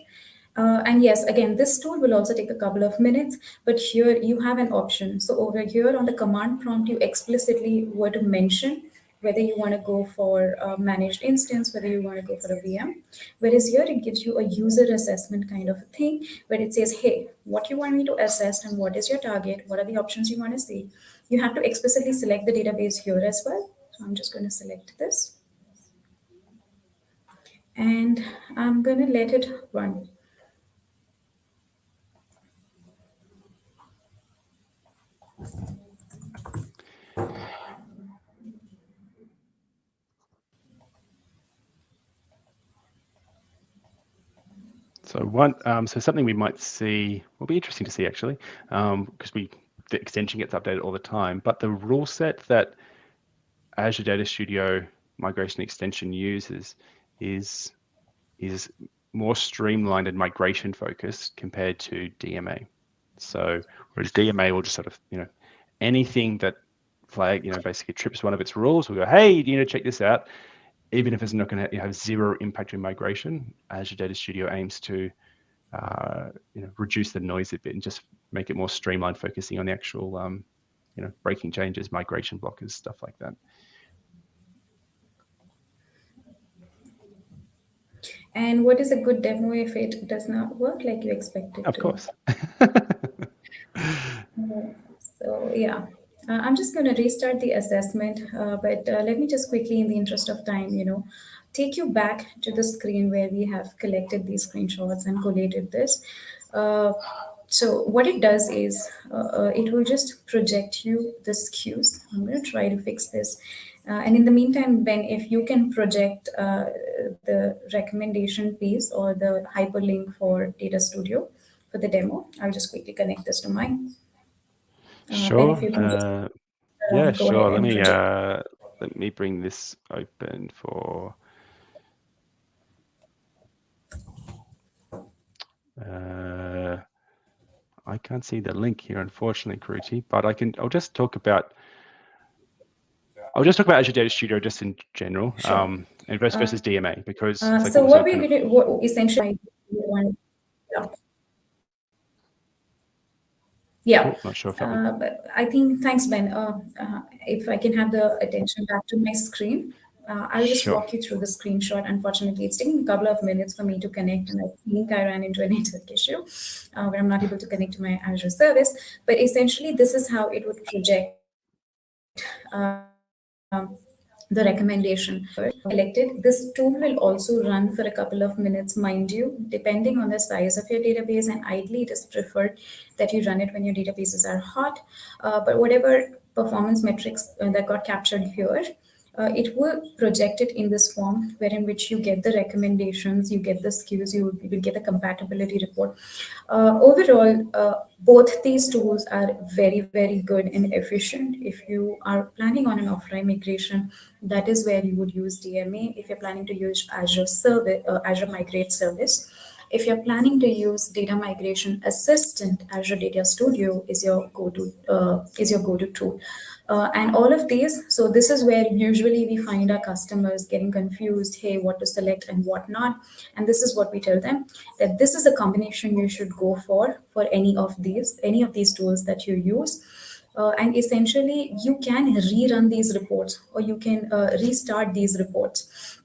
And yes, again, this tool will also take a couple of minutes, but here you have an option. So over here on the command prompt, you explicitly were to mention whether you want to go for a managed instance, whether you want to go for a VM. Whereas here it gives you a user assessment kind of a thing where it says, hey, what you want me to assess and what is your target? What are the options you want to see? You have to explicitly select the database here as well. So I'm just going to select this. And I'm going to let it run. So something we might see will be interesting to see actually, because the extension gets updated all the time. But the rule set that Azure Data Studio Migration Extension uses is more streamlined and migration focused compared to DMA. So whereas DMA will just sort of anything that basically trips one of its rules, we'll go, hey, you need to check this out. Even if it's not going to have zero impact in migration, Azure Data Studio aims to reduce the noise a bit and just make it more streamlined, focusing on the actual breaking changes, migration blockers, stuff like that. And what is a good demo if it does not work like you expect it to? Of course. So yeah, I'm just going to restart the assessment, but let me just quickly, in the interest of time, take you back to the screen where we have collected these screenshots and collated this. So what it does is it will just project you the SKUs. I'm going to try to fix this. And in the meantime, Ben, if you can project the recommendation piece or the hyperlink for Data Studio for the demo, I'll just quickly connect this to mine. Ben, if you can just yeah, go sure. ahead and project. Let me bring this open for. I can't see the link here, unfortunately, Kruti, but I'll just talk about Azure Data Studio just in general, Sure. and versus DMA, because So what we're going to, what essentially, yeah. Yeah, not sure if that was. but I think, thanks, Ben. If I can have the attention back to my screen, I'll just Sure. walk you through the screenshot. Unfortunately, it's taking a couple of minutes for me to connect, and I think I ran into a network issue where I'm not able to connect to my Azure service. But essentially, this is how it would project the recommendation selected. This tool will also run for a couple of minutes, mind you, depending on the size of your database, and ideally it is preferred that you run it when your databases are hot. But whatever performance metrics that got captured here, it will project it in this form wherein which you get the recommendations, you get the SKUs, you will get the compatibility report. Overall, both these tools are very, very good and efficient. If you are planning on an offline migration, that is where you would use DMA. If you're planning to use Azure Service, Azure Migrate Service, if you're planning to use data migration assistant, Azure Data Studio is your go-to tool. And all of these, so this is where usually we find our customers getting confused, hey, what to select and what not. And this is what we tell them, that this is a combination you should go for any of these tools that you use. And essentially, you can rerun these reports or you can restart these reports.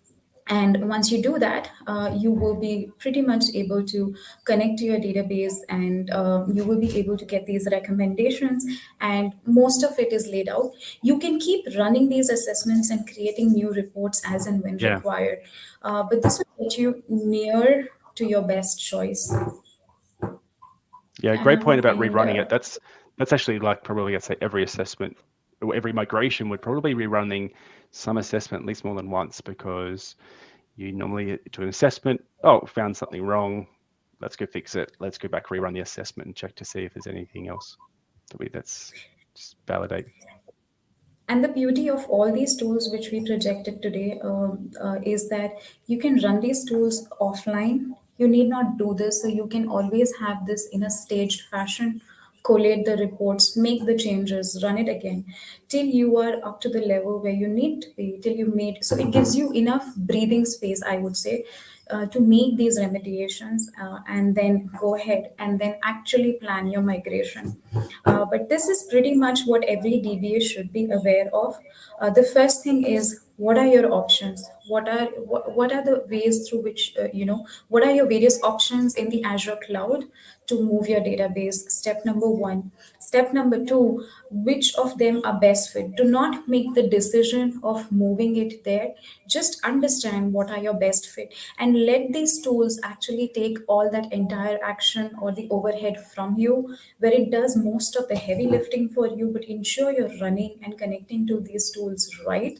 And once you do that, you will be pretty much able to connect to your database, and you will be able to get these recommendations. And most of it is laid out. You can keep running these assessments and creating new reports as and when required. But this will get you near to your best choice. Yeah, great point about rerunning it. That's actually like probably I'd say every assessment, or every migration would probably be rerunning some assessment at least more than once, because you normally do an assessment, found something wrong, let's go fix it. Let's go back, rerun the assessment and check to see if there's anything else that's just validate. And the beauty of all these tools which we projected today is that you can run these tools offline. You need not do this, so you can always have this in a staged fashion, collate the reports, make the changes, run it again, till you are up to the level where you need to be, till you made. So it gives you enough breathing space, I would say, to make these remediations and then go ahead and then actually plan your migration. But this is pretty much what every DBA should be aware of. The first thing is, what are your options? What are the ways through which what are your various options in the Azure cloud to move your database? Step number one. Step number two, which of them are best fit? Do not make the decision of moving it there. Just understand what are your best fit and let these tools actually take all that entire action or the overhead from you, where it does most of the heavy lifting for you, but ensure you're running and connecting to these tools right.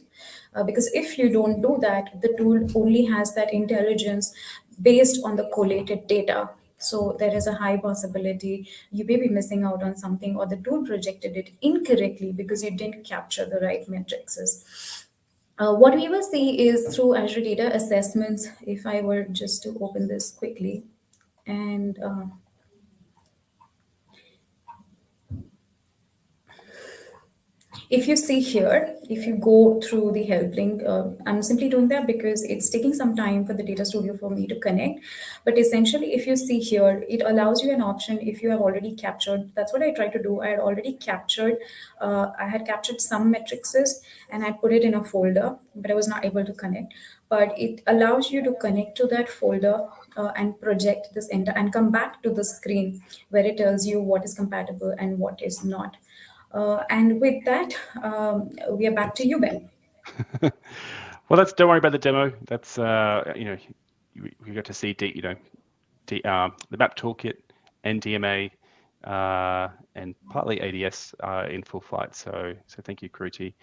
Because if you don't do that, the tool only has that intelligence based on the collated data. So there is a high possibility you may be missing out on something, or the tool projected it incorrectly because you didn't capture the right matrices. What we will see is through Azure Data Assessments. If I were just to open this quickly, and if you see here, if you go through the help link, I'm simply doing that because it's taking some time for the Data Studio for me to connect. But essentially, if you see here, it allows you an option if you have already captured. That's what I tried to do. I had already captured, I had captured some matrices and I put it in a folder, but I was not able to connect. But it allows you to connect to that folder and project this enter and come back to the screen where it tells you what is compatible and what is not. And with that, we are back to you, Ben. Well, don't worry about the demo. That's we got to see the map toolkit, NDMA, and partly ADS in full flight. So thank you, Kruti.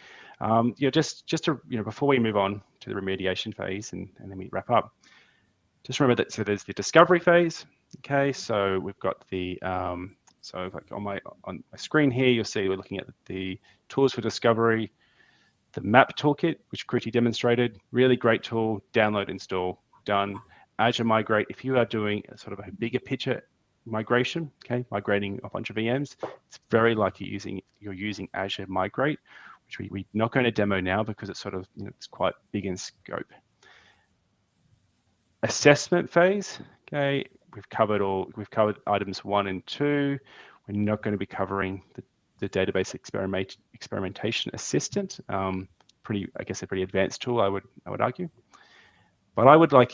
Just to before we move on to the remediation phase and then we wrap up, just remember that there's the discovery phase. Okay, so we've got the so like on my screen here, you'll see we're looking at the tools for discovery, the map toolkit, which Kruti demonstrated, really great tool, download, install, done. Azure Migrate, if you are doing a sort of a bigger picture migration, okay, migrating a bunch of VMs, it's very likely you're using Azure Migrate, which we're not going to demo now because it's sort of, it's quite big in scope. Assessment phase, okay, we've covered items 1 and 2. We're not going to be covering the database experimentation assistant. I guess a pretty advanced tool, I would argue. But I would I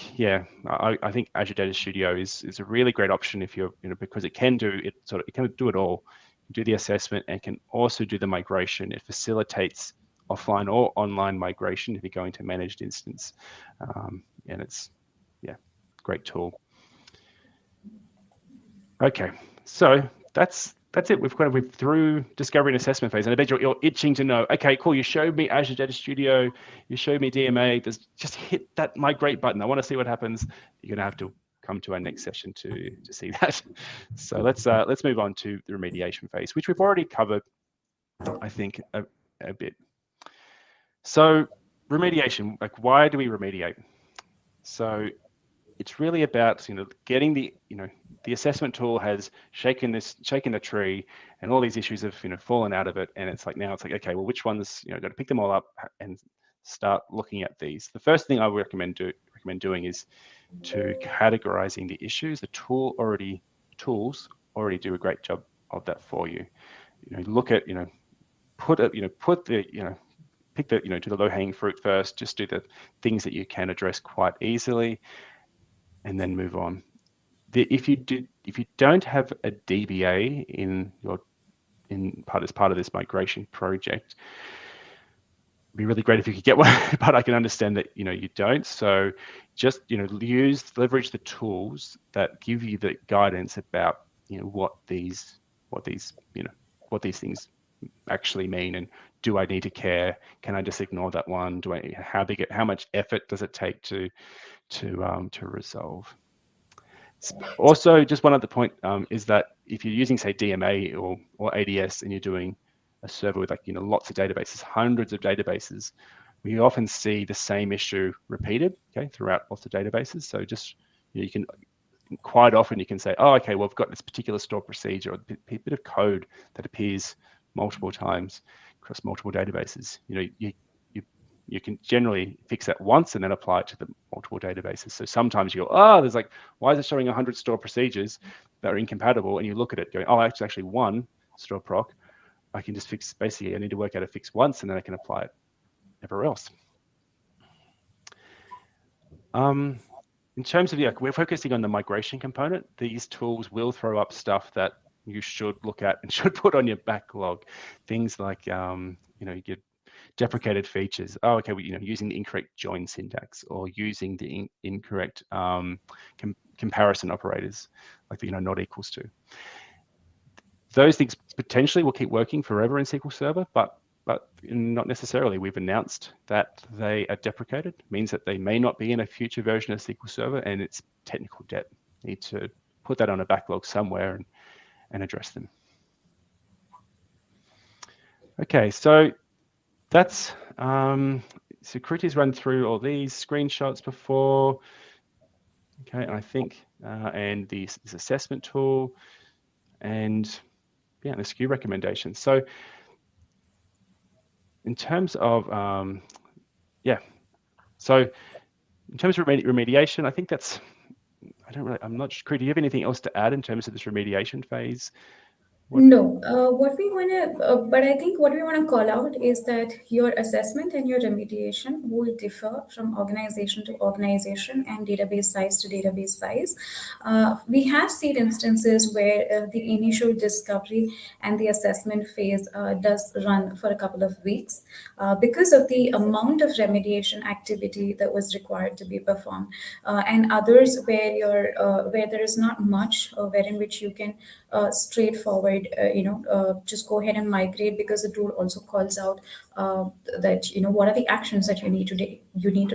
think Azure Data Studio is a really great option if you're, because it can do it all. Do the assessment and can also do the migration. It facilitates offline or online migration if you're going to managed instance, and it's great tool. Okay, so that's it. We've through discovery and assessment phase, and I bet you're itching to know. Okay, cool. You showed me Azure Data Studio. You showed me DMA. Just hit that migrate button. I want to see what happens. You're gonna have to come to our next session to see that. So let's move on to the remediation phase, which we've already covered, I think, a bit. So remediation, like, why do we remediate? So it's really about getting the assessment tool has shaken the tree, and all these issues have fallen out of it, and it's like okay, well, which ones got to pick them all up and start looking at these. The first thing I would recommend doing is to categorizing the issues. The tools already do a great job of that for you. Look at pick the to the low-hanging fruit first. Just do the things that you can address quite easily, and then move on. If you don't have a DBA as part of this migration project, it'd be really great if you could get one, but I can understand that you don't. So just leverage the tools that give you the guidance about what these things actually mean, and do I need to care? Can I just ignore that one? How much effort does it take to resolve? Also, just one other point is that if you're using, say, DMA or ADS, and you're doing a server with, like, lots of databases, hundreds of databases, we often see the same issue repeated, okay, throughout lots of databases. So just, you can quite often you can say, oh, okay, well, I've got this particular store procedure or a bit of code that appears multiple times across multiple databases. You can generally fix that once and then apply it to the multiple databases. So sometimes you go, oh, there's like, why is it showing 100 store procedures that are incompatible? And you look at it going, oh, it's actually one store proc. I can just fix, basically, I need to work out a fix once and then I can apply it everywhere else. In terms of, we're focusing on the migration component. These tools will throw up stuff that you should look at and should put on your backlog. Things like, you get deprecated features. Oh, okay, well, using the incorrect join syntax or using the incorrect comparison operators, like the not equals to. Those things potentially will keep working forever in SQL Server, but not necessarily. We've announced that they are deprecated. It means that they may not be in a future version of SQL Server, and it's technical debt. You need to put that on a backlog somewhere and address them. Okay, so that's so Kriti's run through all these screenshots before. Okay, and I think and this assessment tool, and the SKU recommendations. So in terms of so in terms of remediation, I think that's, I'm not sure. Kriti, do you have anything else to add in terms of this remediation phase? No, what we want to, but I think what we want to call out is that your assessment and your remediation will differ from organization to organization and database size to database size. We have seen instances where the initial discovery and the assessment phase does run for a couple of weeks because of the amount of remediation activity that was required to be performed, and others where there is not much, wherein which you can straightforward, just go ahead and migrate, because the tool also calls out that what are the actions that you need to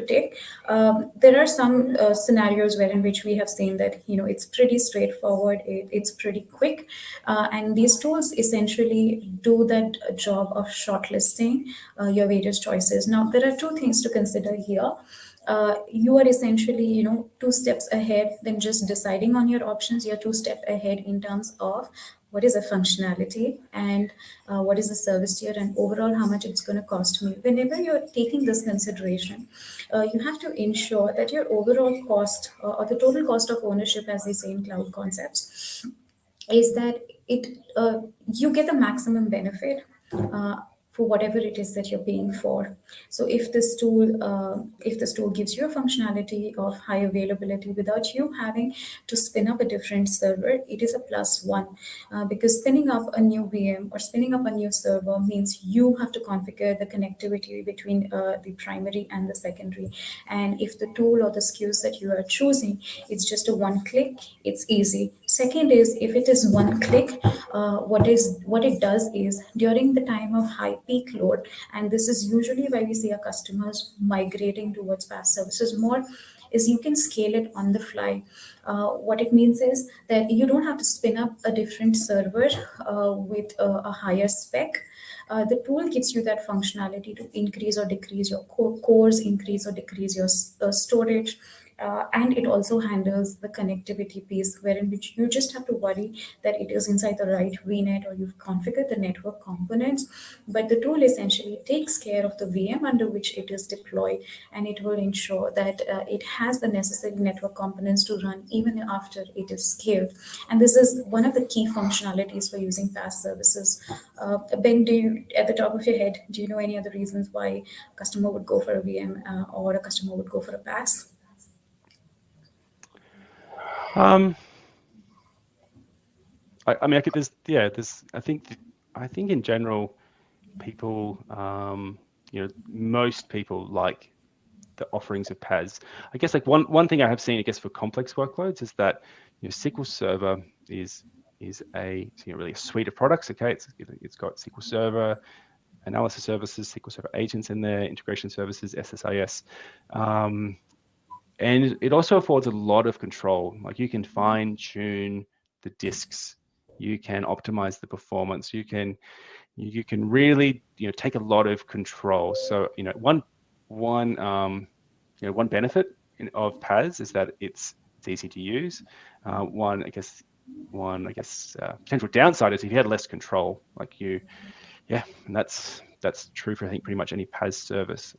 take. There are some scenarios wherein which we have seen that it's pretty straightforward, it's pretty quick, and these tools essentially do that job of shortlisting your various choices. Now, there are two things to consider here. You are essentially, two steps ahead than just deciding on your options. You're two steps ahead in terms of what is the functionality and what is the service tier, and overall how much it's going to cost me. Whenever you're taking this consideration, you have to ensure that your overall cost, or the total cost of ownership, as they say in cloud concepts, is that you get the maximum benefit for whatever it is that you're paying for. So if this tool gives you a functionality of high availability without you having to spin up a different server, it is a plus one, because spinning up a new VM or spinning up a new server means you have to configure the connectivity between the primary and the secondary. And if the tool or the SKUs that you are choosing, it's just a one click, it's easy. Second is, if it is one click, what it does is, during the time of high peak load, and this is usually why we see our customers migrating towards PaaS services more, is you can scale it on the fly. What it means is that you don't have to spin up a different server with a higher spec. The tool gives you that functionality to increase or decrease your cores, increase or decrease your storage. And it also handles the connectivity piece, wherein which you just have to worry that it is inside the right VNet or you've configured the network components. But the tool essentially takes care of the VM under which it is deployed, and it will ensure that it has the necessary network components to run even after it is scaled. And this is one of the key functionalities for using PaaS services. Ben, at the top of your head, do you know any other reasons why a customer would go for a VM or a customer would go for a PaaS? I mean, I think in general, people, most people like the offerings of PaaS. I guess like one thing I have seen, I guess, for complex workloads is that SQL Server is a really a suite of products. Okay, it's got SQL Server, analysis services, SQL Server agents in there, integration services, SSIS. And it also affords a lot of control. Like you can fine tune the disks, you can optimize the performance, you can really take a lot of control. So one benefit of PAS is that it's easy to use. One potential downside is if you had less control, and that's true for I think pretty much any PAS service.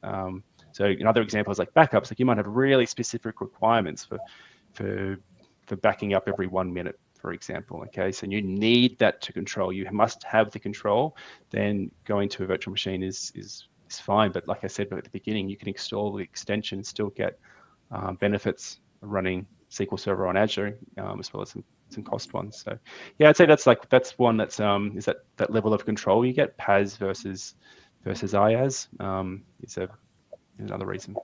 So in other examples like backups, like you might have really specific requirements for backing up every 1 minute, for example. Okay, so you need that to control. You must have the control. Then going to a virtual machine is fine. But like I said at the beginning, you can install the extension and still get benefits of running SQL Server on Azure, as well as some cost ones. So yeah, I'd say that's one that's is that level of control you get. PAS versus IaaS is another reason.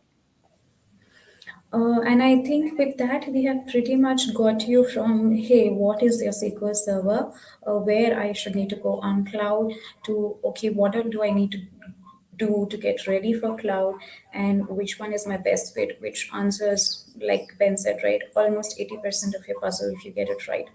And I think with that, we have pretty much got you from, hey, what is your SQL Server? Where I should need to go on cloud to, okay, what do I need to do to get ready for cloud, and which one is my best fit, which answers, like Ben said, right, almost 80% of your puzzle if you get it right.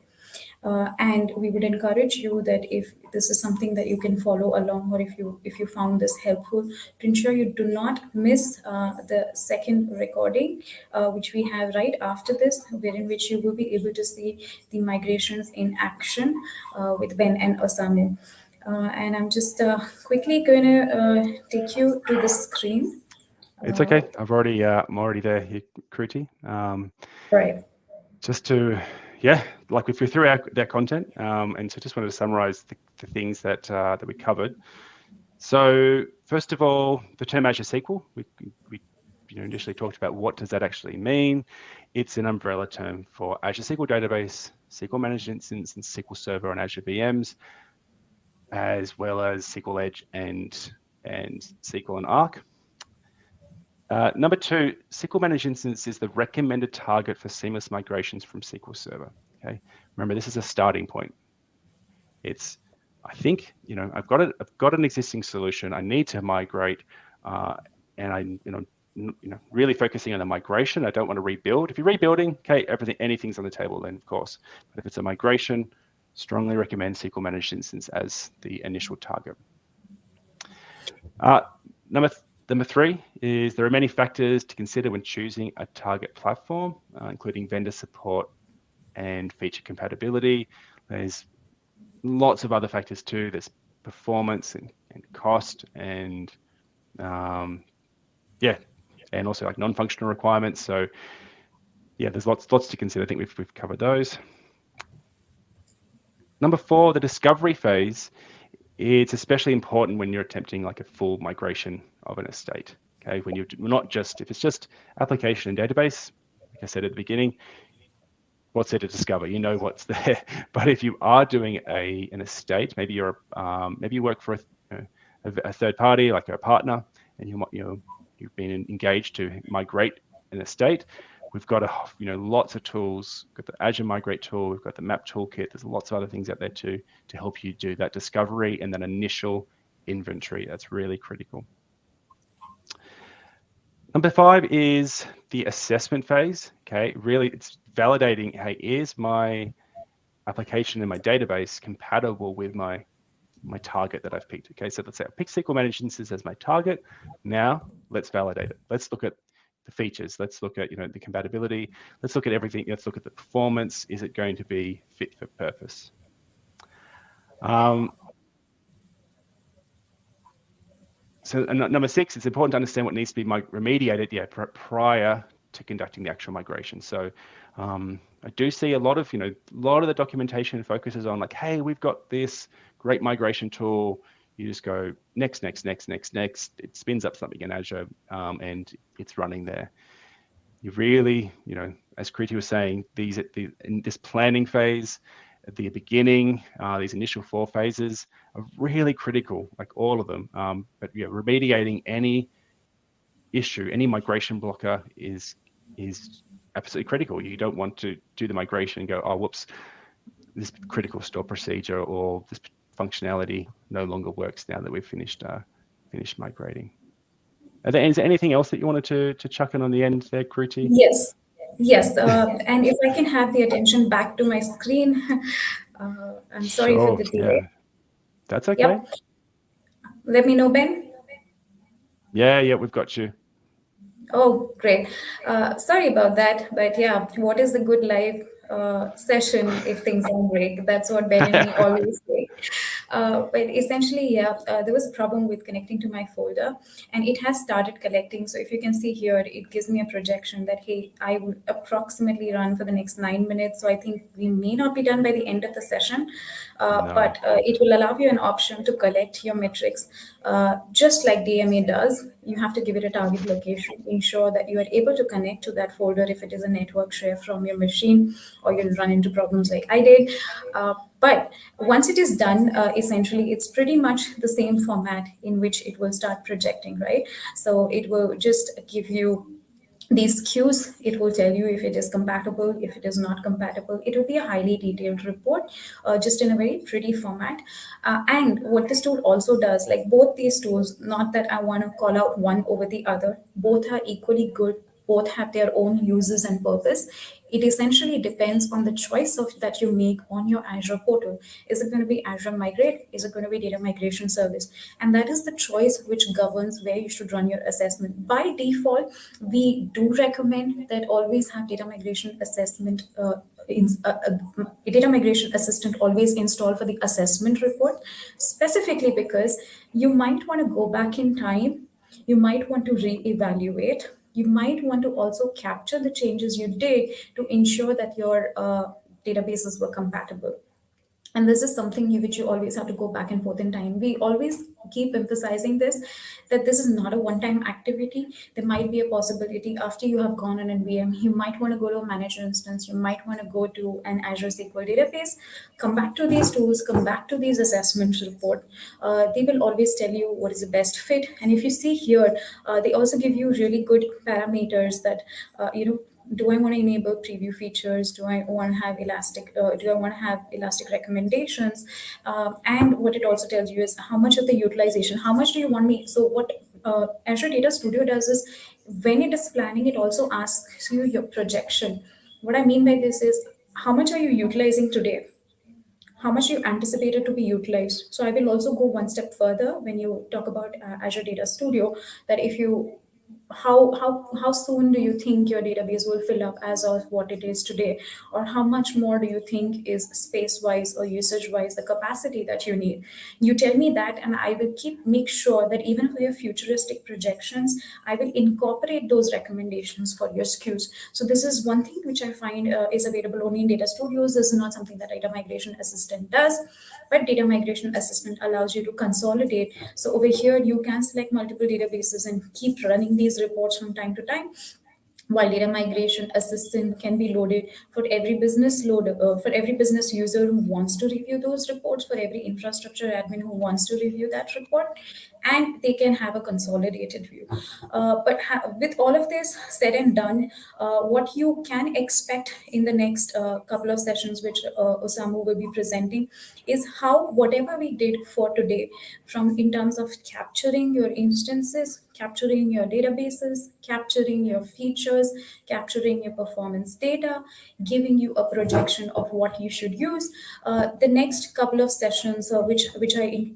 And we would encourage you that if this is something that you can follow along, or if you found this helpful, to ensure you do not miss the second recording, which we have right after this, wherein which you will be able to see the migrations in action with Ben and Osamu. And I'm just quickly going to take you to the screen. It's okay. I'm already there, Kruti. Right. Just to, like if we're through that content, and so just wanted to summarize the things that we covered. So first of all, the term Azure SQL, we initially talked about what does that actually mean. It's an umbrella term for Azure SQL Database, SQL-Managed-Instance, and SQL Server on Azure VMs, as well as SQL Edge and SQL and Arc. Number two, SQL Managed-Instance is the recommended target for seamless migrations from SQL Server. Okay, remember this is a starting point. It's, I think, I've got an existing solution. I need to migrate, and I, really focusing on the migration. I don't want to rebuild. If you're rebuilding, okay, anything's on the table then, of course. But if it's a migration, strongly recommend SQL Managed-Instance as the initial target. Number three is there are many factors to consider when choosing a target platform, including vendor support and feature compatibility. There's lots of other factors too. There's performance and cost and and also like non-functional requirements. So yeah, there's lots to consider. I think we've covered those. Number four, the discovery phase. It's especially important when you're attempting like a full migration of an estate. Okay, when you're not just, if it's just application and database, like I said at the beginning, what's there to discover? You know what's there. But if you are doing an estate, maybe maybe you work for a third party like a partner, and you've been engaged to migrate an estate. We've got lots of tools. We've got the Azure Migrate tool. We've got the Map Toolkit. There's lots of other things out there to help you do that discovery and that initial inventory. That's really critical. Number five is the assessment phase. Okay, really, it's validating. Hey, is my application and my database compatible with my target that I've picked? Okay, so let's say I picked SQL Managed-Instance as my target. Now let's validate it. Let's look at the features. Let's look at the compatibility. Let's look at everything. Let's look at the performance. Is it going to be fit for purpose? So number six, it's important to understand what needs to be remediated prior to conducting the actual migration. So I do see a lot of the documentation focuses on like, hey, we've got this great migration tool. You just go next. It spins up something in Azure, and it's running there. You really, as Kriti was saying, in this planning phase, at the beginning, these initial 4 phases are really critical, like all of them. But remediating any issue, any migration blocker is absolutely critical. You don't want to do the migration and go, oh, whoops, this critical store procedure or this functionality no longer works now that we've finished migrating. Is there anything else that you wanted to chuck in on the end there, Kruti? Yes, yes. And if I can have the attention back to my screen, I'm sorry for Sure. the delay. Yeah, that's okay. Yep. Let me know, Ben. Yeah, we've got you. Oh, great. Sorry about that. But yeah, what is the good live session if things don't break? That's what Ben and me always say. But essentially, yeah, there was a problem with connecting to my folder and it has started collecting. So if you can see here, it gives me a projection that, hey, I would approximately run for the next 9 minutes. So I think we may not be done by the end of the session, No. but it will allow you an option to collect your metrics. Just like DMA does, you have to give it a target location. Ensure that you are able to connect to that folder if it is a network share from your machine, or you'll run into problems like I did. But once it is done, essentially, it's pretty much the same format in which it will start projecting, right? So it will just give you these queues. It will tell you if it is compatible, if it is not compatible. It will be a highly detailed report, just in a very pretty format. And what this tool also does, like both these tools, not that I want to call out one over the other, both are equally good, both have their own uses and purpose. It essentially depends on the choice of that you make on your Azure portal. Is it going to be Azure Migrate? Is it going to be Data Migration Service? And that is the choice which governs where you should run your assessment. By default, we do recommend that always have data migration assessment data migration assistant always installed for the assessment report, specifically because you might want to go back in time, you might want to re-evaluate, you might want to also capture the changes you did to ensure that your databases were compatible. And this is something which you always have to go back and forth in time. We always keep emphasizing this, that this is not a one time activity. There might be a possibility after you have gone on an VM, you might want to go to a managed instance, you might want to go to an azure-sql database, come back to these tools, come back to these assessment report. They will always tell you what is the best fit. And if you see here, they also give you really good parameters that do I want to enable preview features? Do I want to have elastic? Do I want to have elastic recommendations? And what it also tells you is how much of the utilization, how much do you want me? So what Azure Data Studio does is when it is planning, it also asks you your projection. What I mean by this is how much are you utilizing today? How much you anticipated to be utilized. So I will also go one step further when you talk about Azure Data Studio, that if you how soon do you think your database will fill up as of what it is today, or how much more do you think is space wise or usage wise the capacity that you need? You tell me that, and I will make sure that even for your futuristic projections, I will incorporate those recommendations for your SKUs. So this is one thing which I find is available only in Data Studios. This is not something that Data Migration Assistant does, but Data Migration Assistant allows you to consolidate. So over here, you can select multiple databases and keep running these reports from time to time, while data migration assistant can be loaded for every for every business user who wants to review those reports, for every infrastructure admin who wants to review that report, and they can have a consolidated view. With all of this said and done, what you can expect in the next couple of sessions, which Osamu will be presenting, is how whatever we did for today, from in terms of capturing your instances, capturing your databases, capturing your features, capturing your performance data, giving you a projection of what you should use. The next couple of sessions, which I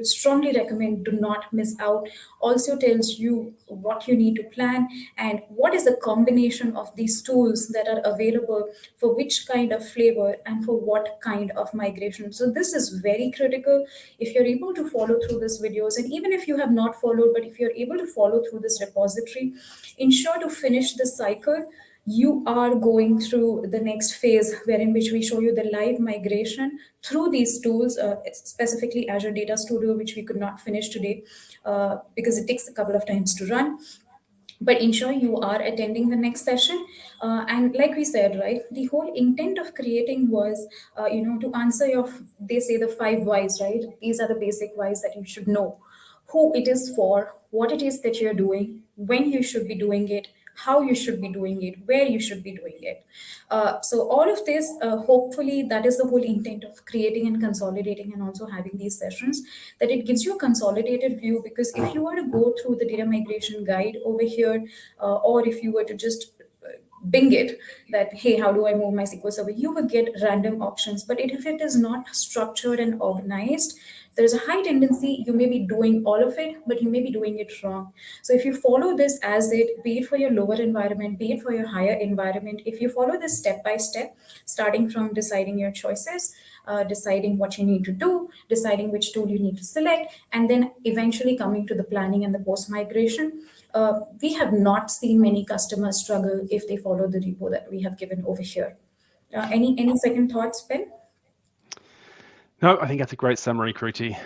strongly recommend do not miss out, also tells you what you need to plan and what is the combination of these tools that are available for which kind of flavor and for what kind of migration. So this is very critical. If you're able to follow through these videos, and even if you have not followed, but if you're able to follow through this repository, ensure to finish the cycle. You are going through the next phase, wherein which we show you the live migration through these tools, specifically Azure Data Studio, which we could not finish today because it takes a couple of times to run. But ensure you are attending the next session. And like we said, right, the whole intent of creating was to answer your, they say, the 5 whys, right? These are the basic whys that you should know: who it is for, what it is that you're doing, when you should be doing it, how you should be doing it, where you should be doing it. So all of this, hopefully, that is the whole intent of creating and consolidating and also having these sessions, that it gives you a consolidated view. Because if you were to go through the data migration guide over here, or if you were to just bing it, that hey, how do I move my SQL Server, you will get random options. But if it is not structured and organized, there's a high tendency you may be doing all of it, but you may be doing it wrong. So if you follow this as it, be it for your lower environment, be it for your higher environment, if you follow this step by step, starting from deciding your choices, deciding what you need to do, deciding which tool you need to select, and then eventually coming to the planning and the post migration, we have not seen many customers struggle if they follow the repo that we have given over here. Any second thoughts, Ben? No, I think that's a great summary, Kruti.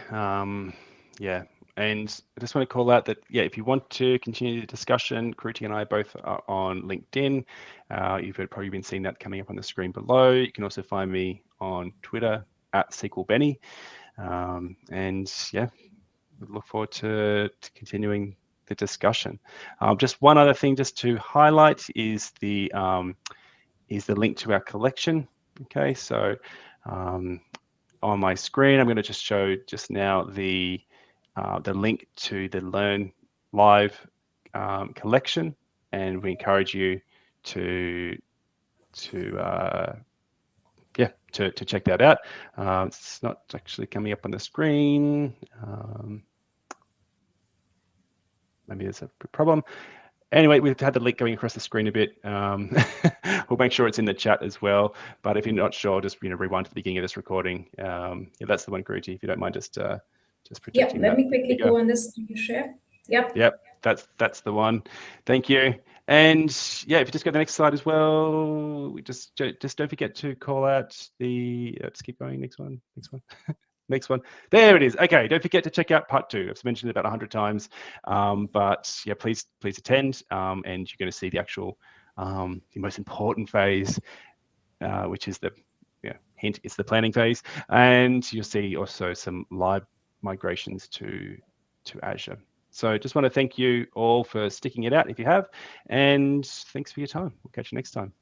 Yeah, and I just want to call out that, yeah, if you want to continue the discussion, Kruti and I both are on LinkedIn. You've probably been seeing that coming up on the screen below. You can also find me on Twitter at SQLBenny. And yeah, we look forward to continuing the discussion. Just one other thing just to highlight is the link to our collection. Okay, so on my screen, I'm going to just show just now the link to the Learn Live collection, and we encourage you to check that out. It's not actually coming up on the screen. Maybe there's a problem. Anyway, we've had the link going across the screen a bit. We'll make sure it's in the chat as well. But if you're not sure, just rewind to the beginning of this recording. Yeah, that's the one, Kruti. If you don't mind, just projecting that. Let me quickly go on this screen share. Yep, that's the one. Thank you. And yeah, if you just go to the next slide as well, we just don't forget to call out the. Let's keep going. Next one. Next one. There it is. Okay, don't forget to check out part 2. I've mentioned it about 100 times, but yeah, please attend, and you're going to see the actual, the most important phase, which is the hint. It's the planning phase, and you'll see also some live migrations to Azure. So just want to thank you all for sticking it out if you have, and thanks for your time. We'll catch you next time.